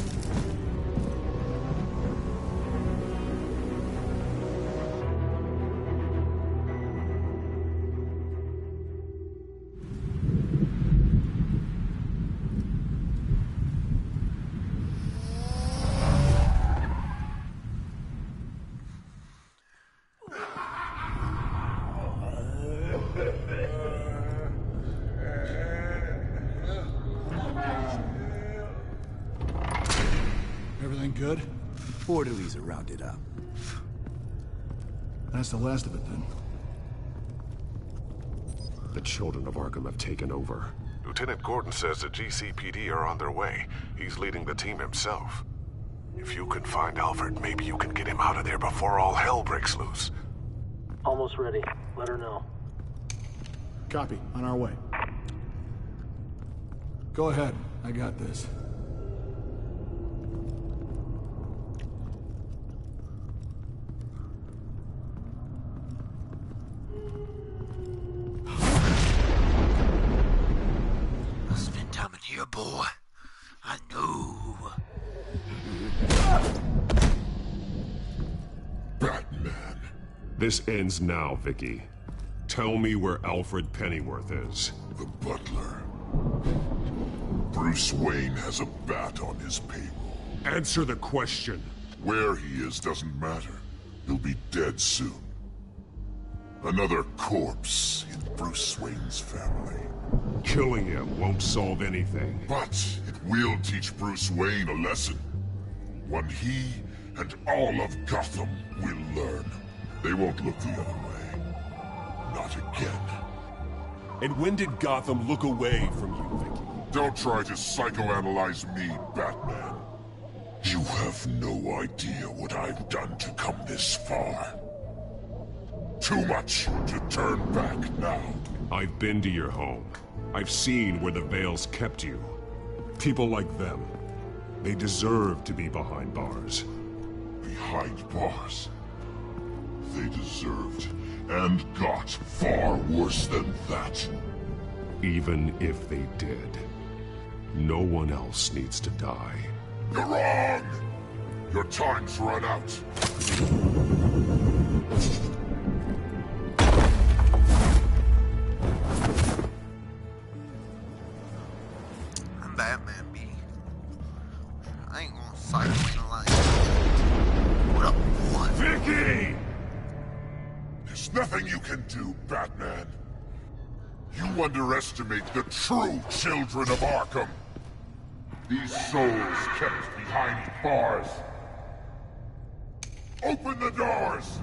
Everything good? Orderlies are rounded up. That's the last of it, then. The children of Arkham have taken over. Lieutenant Gordon says the GCPD are on their way. He's leading the team himself. If you can find Alfred, maybe you can get him out of there before all hell breaks loose. Almost ready. Let her know. Copy. On our way. Go ahead. I got this. Spend time in here, boy. I know. Batman. This ends now, Vicky. Tell me where Alfred Pennyworth is. The butler. Bruce Wayne has a bat on his payroll. Answer the question. Where he is doesn't matter. He'll be dead soon. Another corpse in Bruce Wayne's family. Killing him won't solve anything. But it will teach Bruce Wayne a lesson. One he and all of Gotham will learn. They won't look the other way. Not again. And when did Gotham look away from you, Vicky? Don't try to psychoanalyze me, Batman. You have no idea what I've done to come this far. Too much to turn back now. I've been to your home. I've seen where the Veils kept you. People like them, they deserve to be behind bars. Behind bars? They deserved and got far worse than that. Even if they did, no one else needs to die. You're wrong! Your time's run out. I'm Batman, B. I ain't gonna psychoanalyze. What up, boy? Vicky! There's nothing you can do, Batman. You underestimate the true children of Arkham. These souls kept behind bars. Open the doors!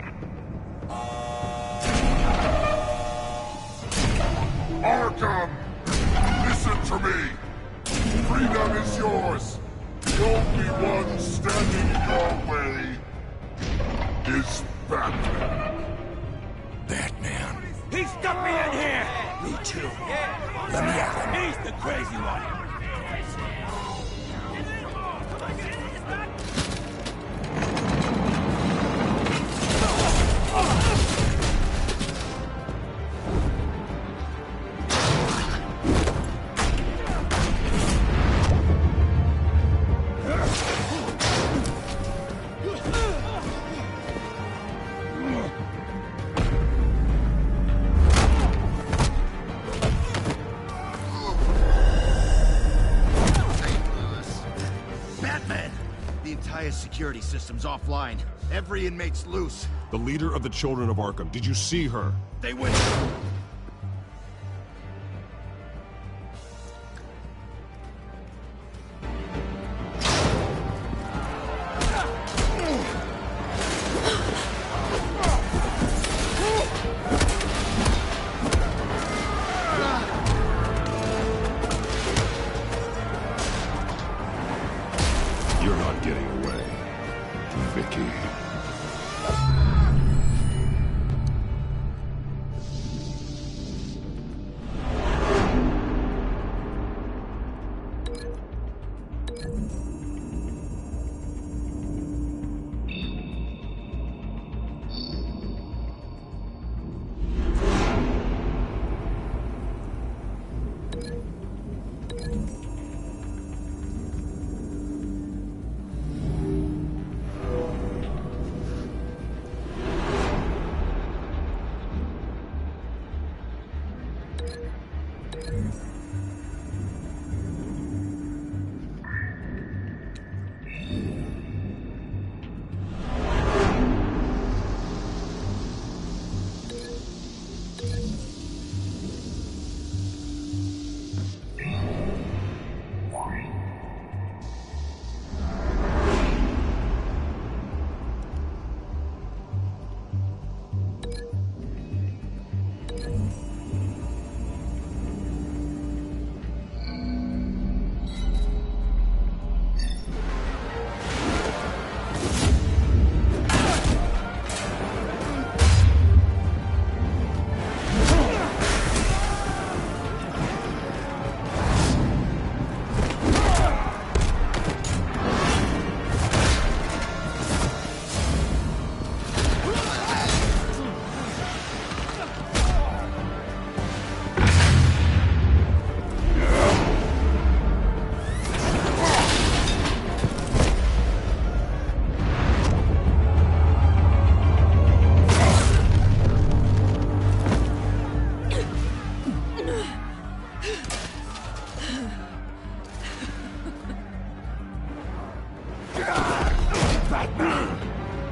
Arkham! Listen to me! Freedom is yours! The only one standing in your way is Batman. Batman. He stuck me in here! Me too. Let me at him. He's the crazy one. Security system's offline. Every inmate's loose. The leader of the Children of Arkham, did you see her? They went... You're not getting away, Vicky.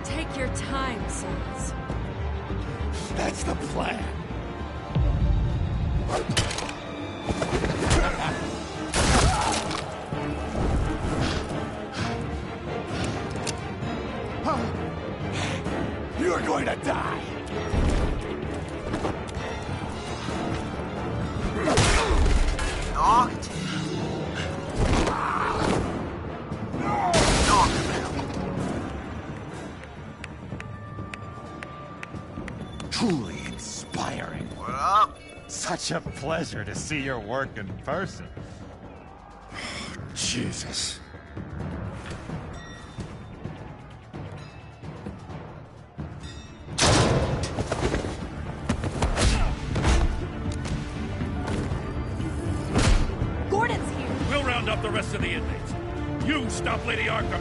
Take your time, Sons. That's the plan. You're going to die. Knocked. Knock him out. Truly inspiring. What up? Such a pleasure to see your work in person. Jesus. Gordon's here. We'll round up the rest of the inmates. You stop Lady Arkham.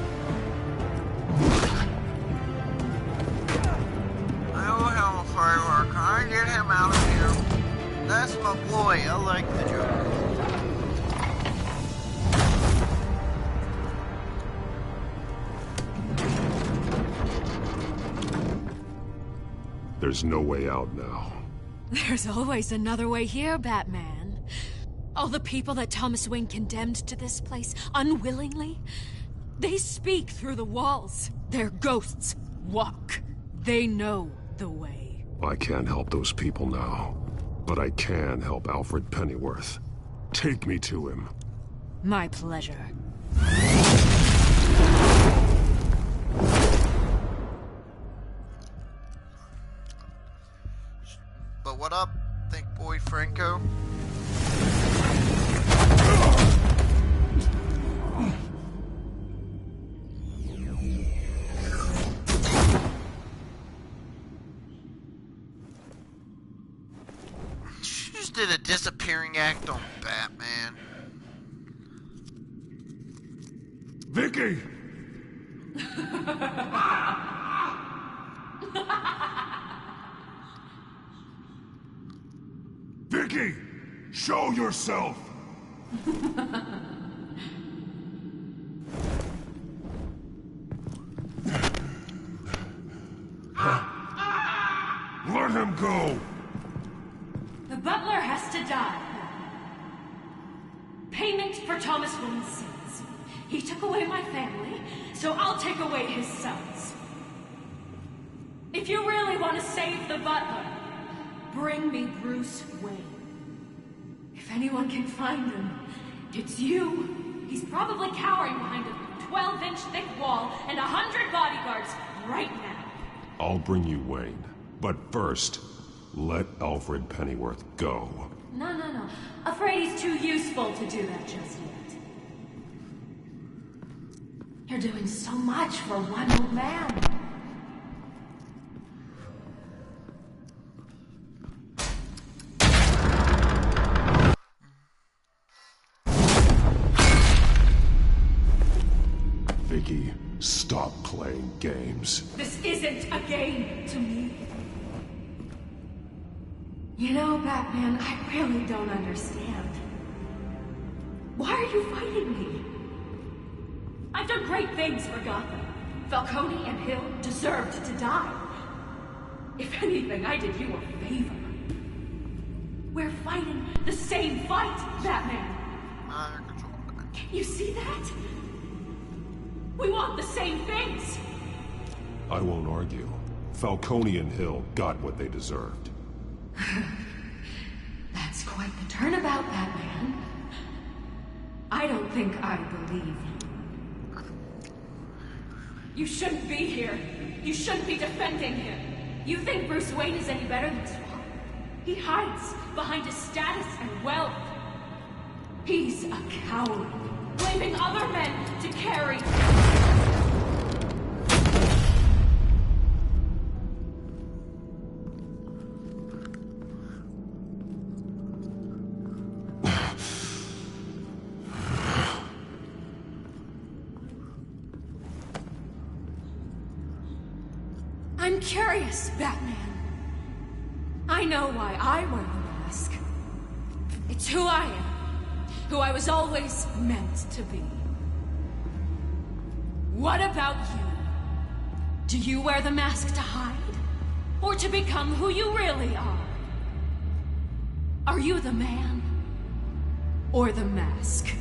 Oh, Hellfire, can I get him out of here? That's my boy. I like the Joker. There's no way out now. There's always another way here, Batman. All the people that Thomas Wayne condemned to this place unwillingly, they speak through the walls. Their ghosts walk. They know the way. I can't help those people now, but I can help Alfred Pennyworth. Take me to him. My pleasure. But what up, think boy Franco? She just did a disappearing act on Batman. Vicky! Vicky! Show yourself! Let him go! The butler has to die. Payment for Thomas Wayne's sins. He took away my family, so I'll take away his sons. If you really want to save the butler, bring me Bruce Wayne. If anyone can find him, it's you. He's probably cowering behind a 12-inch thick wall and 100 bodyguards right now. I'll bring you Wayne. But first, let Alfred Pennyworth go. No. Afraid he's too useful to do that just yet. You're doing so much for one old man. Vicky, stop playing games. This isn't a game to me. You know, Batman, I really don't understand. Why are you fighting me? I've done great things for Gotham. Falcone and Hill deserved to die. If anything, I did you a favor. We're fighting the same fight, Batman. You see that? We want the same things. I won't argue. Falcone and Hill got what they deserved. That's quite the turnabout, Batman. I don't think I believe you. You shouldn't be here. You shouldn't be defending him. You think Bruce Wayne is any better than Swamp? He hides behind his status and wealth. He's a coward, blaming other men to carry. I'm curious, Batman. I know why I wear the mask. It's who I am. Who I was always meant to be. What about you? Do you wear the mask to hide? or to become who you really are? Are you the man? Or the mask?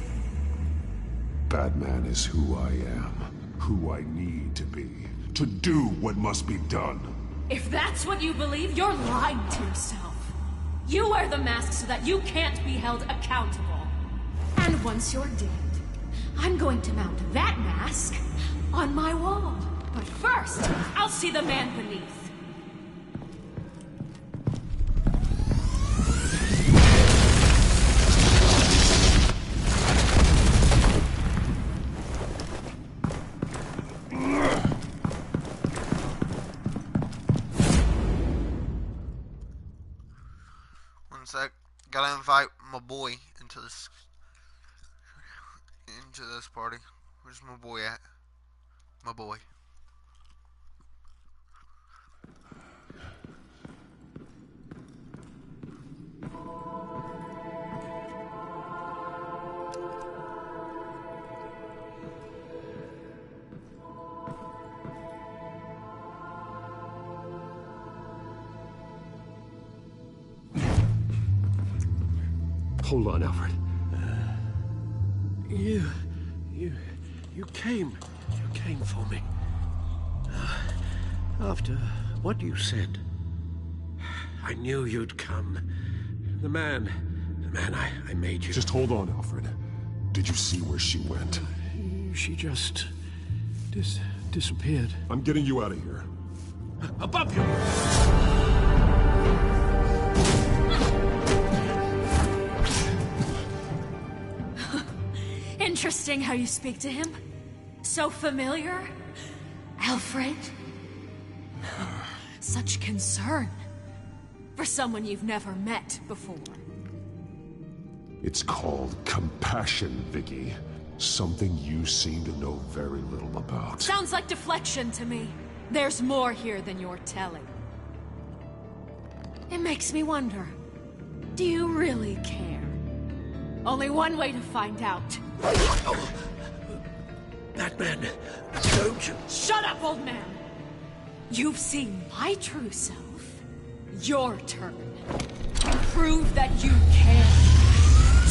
Batman is who I am, who I need to be, to do what must be done. If that's what you believe, you're lying to yourself. You wear the mask so that you can't be held accountable. And once you're dead, I'm going to mount that mask on my wall. But first, I'll see the man beneath. One sec. Gotta invite my boy into this party. Where's my boy at? My boy. Hold on, Alfred. You came for me. After what you said, I knew you'd come. The man I made you. Just hold on, Alfred. Did you see where she went? She just disappeared. I'm getting you out of here. Above you! Interesting how you speak to him. So familiar. Alfred. Such concern. For someone you've never met before. It's called compassion, Vicky. Something you seem to know very little about. Sounds like deflection to me. There's more here than you're telling. It makes me wonder. Do you really care? Only one way to find out. Batman, don't you... Shut up, old man! You've seen my true self. Your turn. Prove that you can.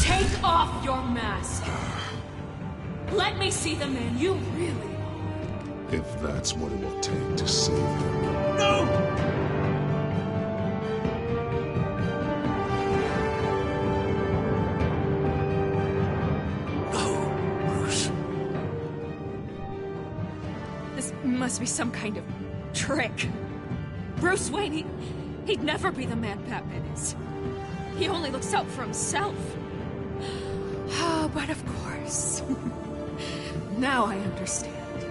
Take off your mask. Let me see the man you really are. If that's what it will take to save him. No! Must be some kind of trick. Bruce Wayne, he'd never be the man Batman is. He only looks out for himself. Oh, but of course. Now I understand.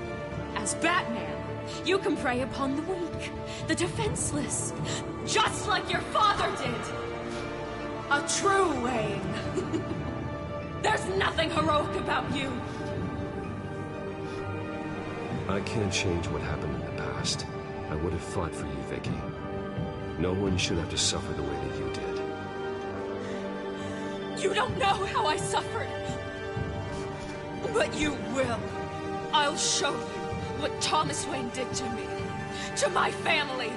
As Batman, you can prey upon the weak, the defenseless, just like your father did. A true Wayne. There's nothing heroic about you. I can't change what happened in the past. I would have fought for you, Vicky. No one should have to suffer the way that you did. You don't know how I suffered. But you will. I'll show you what Thomas Wayne did to me. To my family.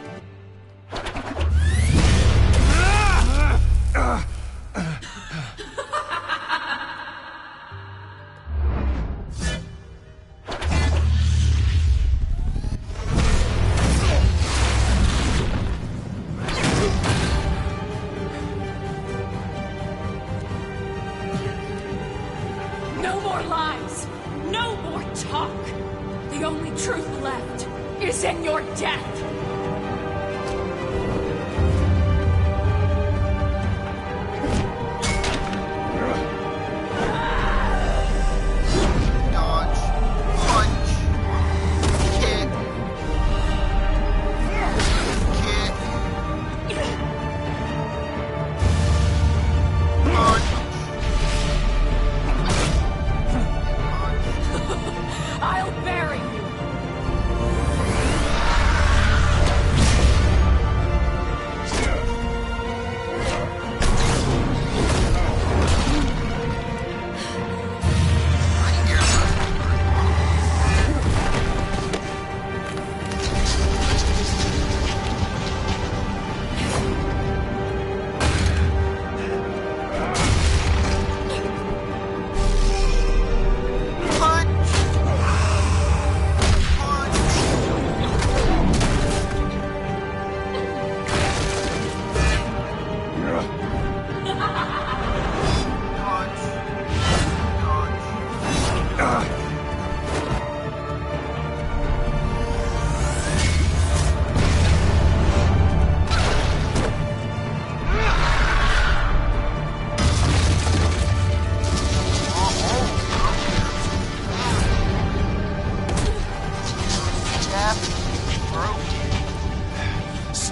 No more lies. No more talk. The only truth left is in your death. I'll bury you.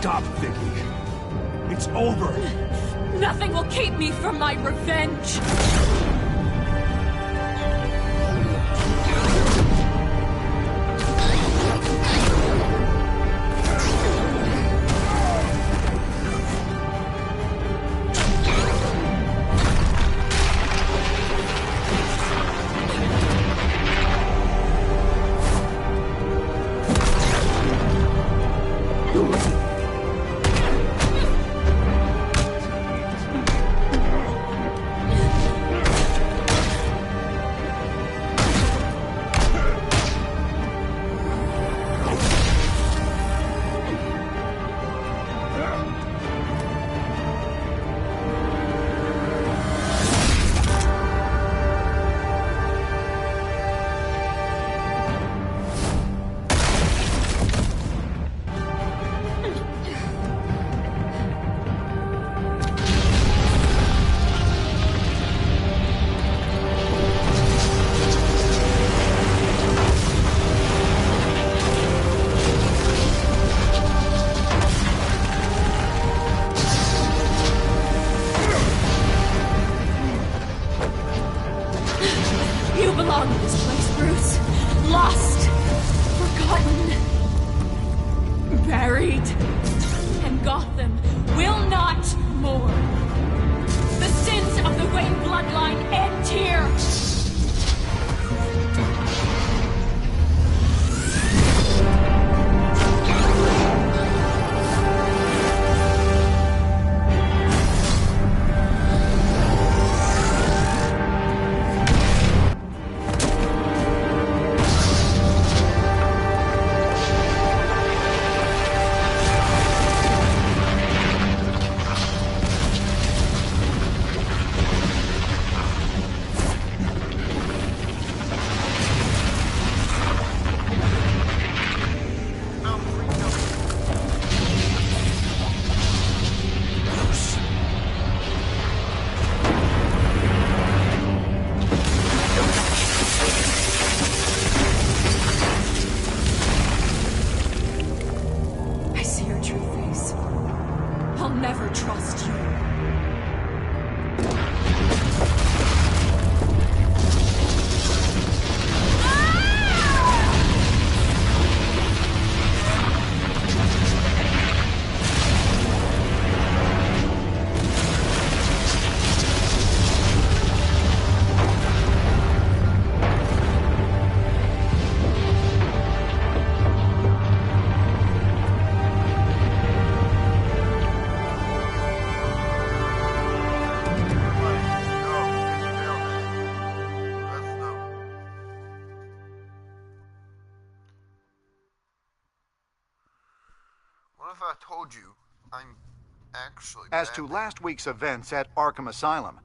Stop, Vicky. It's over. Nothing will keep me from my revenge. You belong in this place, Bruce. Lost, forgotten, buried. And Gotham will not mourn. The sins of the Wayne bloodline end here. Never trust you. What if I told you I'm actually As to last week's events at Arkham Asylum,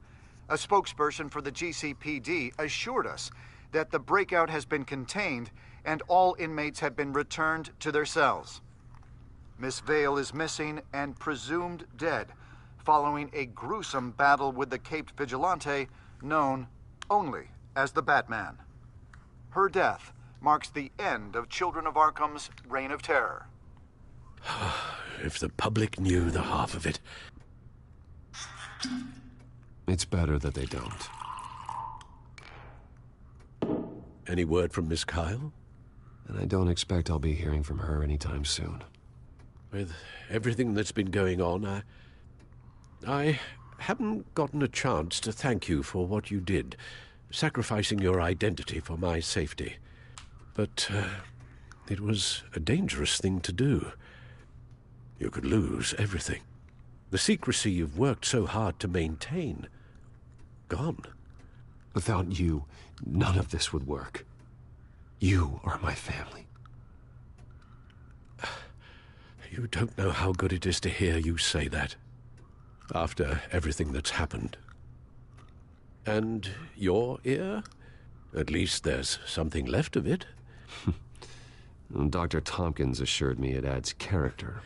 a spokesperson for the GCPD assured us that the breakout has been contained and all inmates have been returned to their cells. Miss Vale is missing and presumed dead following a gruesome battle with the caped vigilante known only as the Batman. Her death marks the end of Children of Arkham's reign of terror. If the public knew the half of it. It's better that they don't. Any word from Miss Kyle? And I don't expect I'll be hearing from her anytime soon. With everything that's been going on, I haven't gotten a chance to thank you for what you did, sacrificing your identity for my safety. But it was a dangerous thing to do. You could lose everything. The secrecy you've worked so hard to maintain. Gone. Without you, none of this would work. You are my family. You don't know how good it is to hear you say that. After everything that's happened. And your ear? At least there's something left of it. Dr. Tompkins assured me it adds character.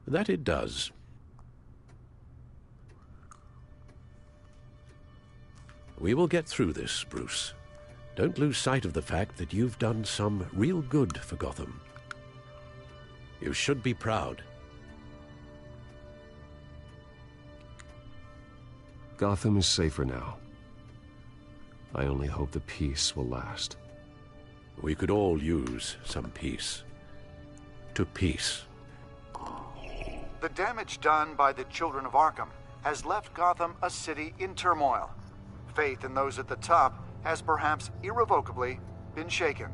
That it does. We will get through this, Bruce. Don't lose sight of the fact that you've done some real good for Gotham. You should be proud. Gotham is safer now. I only hope the peace will last. We could all use some peace. To peace. The damage done by the children of Arkham has left Gotham a city in turmoil. Faith in those at the top has perhaps irrevocably been shaken.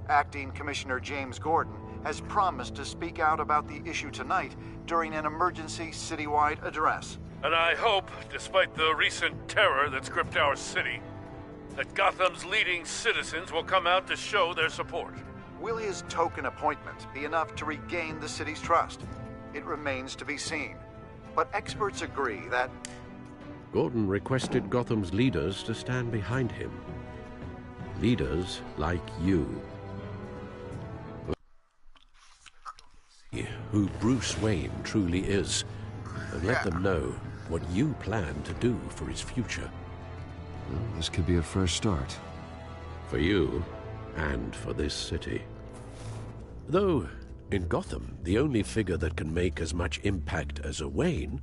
Acting Commissioner James Gordon has promised to speak out about the issue tonight during an emergency citywide address. And I hope, despite the recent terror that's gripped our city, that Gotham's leading citizens will come out to show their support. Will his token appointment be enough to regain the city's trust? It remains to be seen. But experts agree that... Gordon requested Gotham's leaders to stand behind him. Leaders like you. Who Bruce Wayne truly is, and let them know what you plan to do for his future. Well, this could be a fresh start. For you, and for this city. Though, in Gotham, the only figure that can make as much impact as a Wayne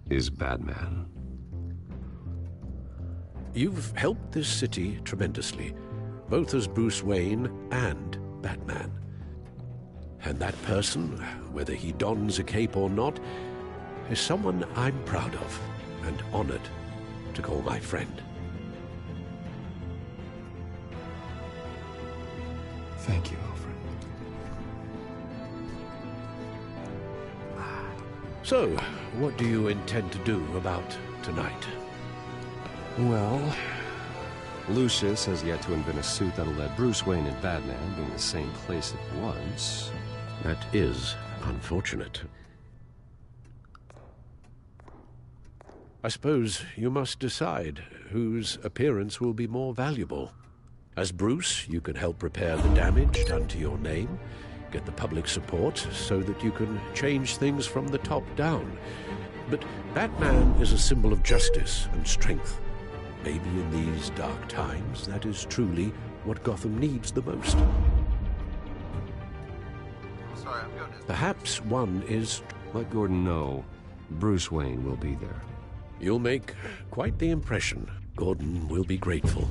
is Batman. You've helped this city tremendously, both as Bruce Wayne and Batman. And that person, whether he dons a cape or not, is someone I'm proud of and honored to call my friend. Thank you, Alfred. So, what do you intend to do about tonight? Well, Lucius has yet to invent a suit that'll let Bruce Wayne and Batman be in the same place at once. That is unfortunate. I suppose you must decide whose appearance will be more valuable. As Bruce, you can help repair the damage done to your name, get the public support so that you can change things from the top down. But Batman is a symbol of justice and strength. Maybe in these dark times, that is truly what Gotham needs the most. Sorry, I'm going to... Perhaps one is... Let Gordon know Bruce Wayne will be there. You'll make quite the impression. Gordon will be grateful.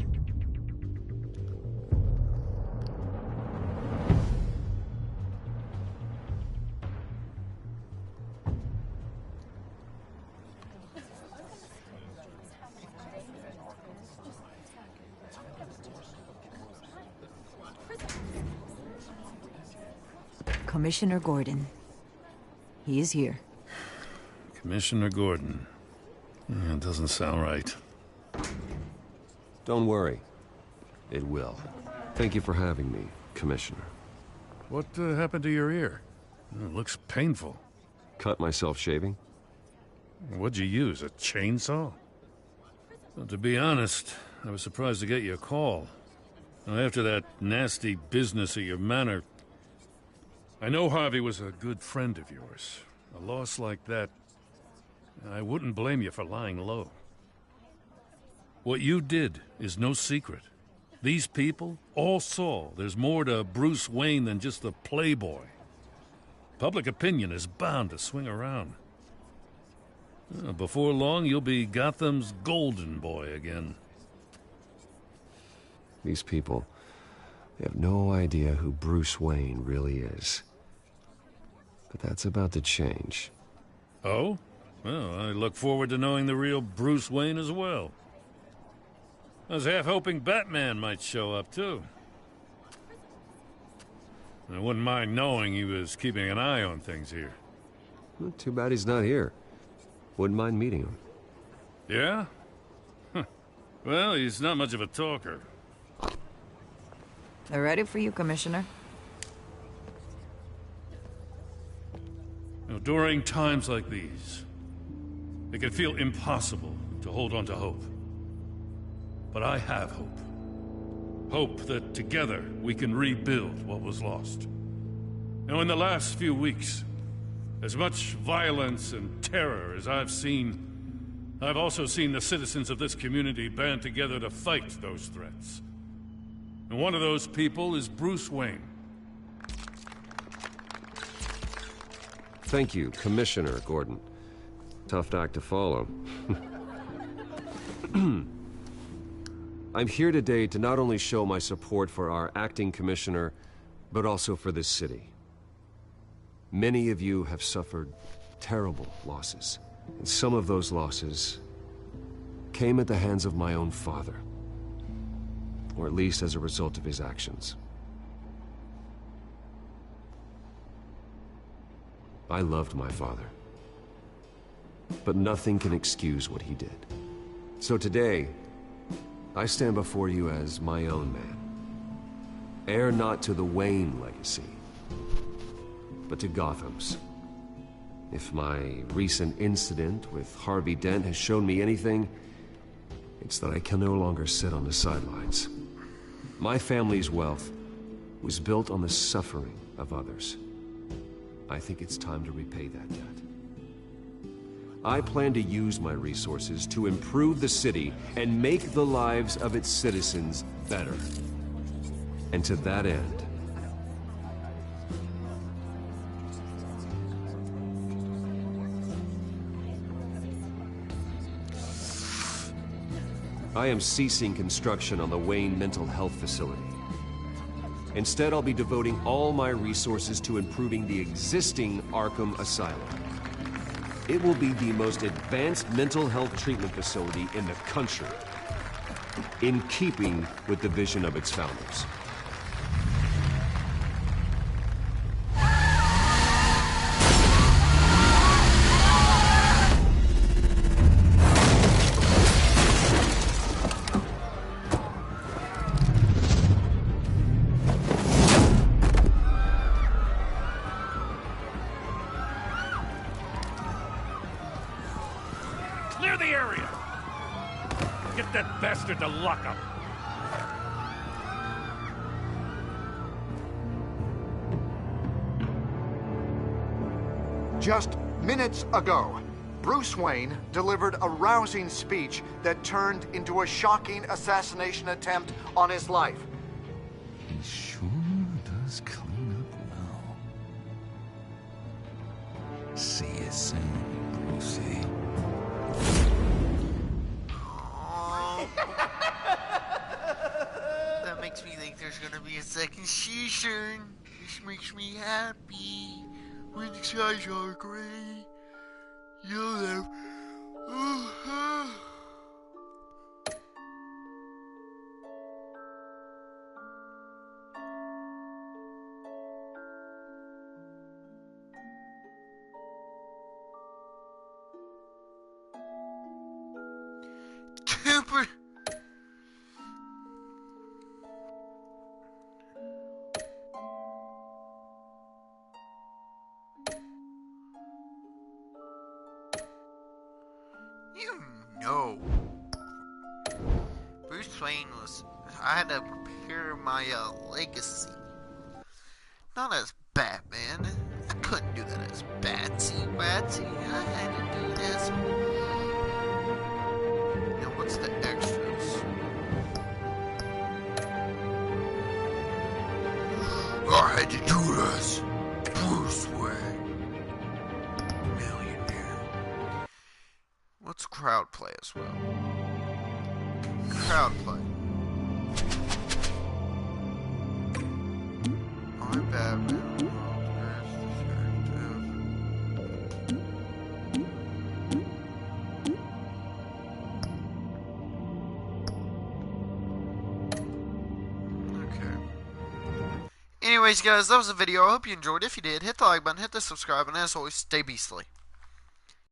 Commissioner Gordon. He is here. Commissioner Gordon. That doesn't sound right. Don't worry. It will. Thank you for having me, Commissioner. What happened to your ear? It looks painful. Cut myself shaving? What'd you use, a chainsaw? Well, to be honest, I was surprised to get your call. Now, after that nasty business at your manor, I know Harvey was a good friend of yours. A loss like that, I wouldn't blame you for lying low. What you did is no secret. These people all saw there's more to Bruce Wayne than just a playboy. Public opinion is bound to swing around. Before long, you'll be Gotham's golden boy again. These people, they have no idea who Bruce Wayne really is. But that's about to change. Oh? Well, I look forward to knowing the real Bruce Wayne as well. I was half hoping Batman might show up, too. I wouldn't mind knowing he was keeping an eye on things here. Well, too bad he's not here. Wouldn't mind meeting him. Yeah? Well, he's not much of a talker. They're ready for you, Commissioner. During times like these, it can feel impossible to hold on to hope. But I have hope. Hope that together we can rebuild what was lost. Now, in the last few weeks, as much violence and terror as I've seen, I've also seen the citizens of this community band together to fight those threats. And one of those people is Bruce Wayne. Thank you, Commissioner Gordon. Tough act to follow. I'm here today to not only show my support for our acting commissioner, but also for this city. Many of you have suffered terrible losses, and some of those losses came at the hands of my own father, or at least as a result of his actions. I loved my father, but nothing can excuse what he did. So today, I stand before you as my own man. Heir not to the Wayne legacy, but to Gotham's. If my recent incident with Harvey Dent has shown me anything, it's that I can no longer sit on the sidelines. My family's wealth was built on the suffering of others. I think it's time to repay that debt. I plan to use my resources to improve the city and make the lives of its citizens better. And to that end, I am ceasing construction on the Wayne Mental Health Facility. Instead, I'll be devoting all my resources to improving the existing Arkham Asylum. It will be the most advanced mental health treatment facility in the country, in keeping with the vision of its founders. Clear the area! Get that bastard to lockup! Just minutes ago, Bruce Wayne delivered a rousing speech that turned into a shocking assassination attempt on his life. He sure does clean up well. See you soon, Brucey. That makes me think there's gonna be a second season. This makes me happy. When the skies are gray, you'll have... Super... You know, Bruce Wayne was... I had to prepare my legacy. Not as Batman. I couldn't do that as Batsy. I had to do this. Now what's the extras? I had to do this. Bruce Wayne. Millionaire. Let's crowd play as well. Crowd play. I'm Batman. Anyways, guys, that was the video. I hope you enjoyed. If you did, hit the like button, hit the subscribe, and as always, stay beastly.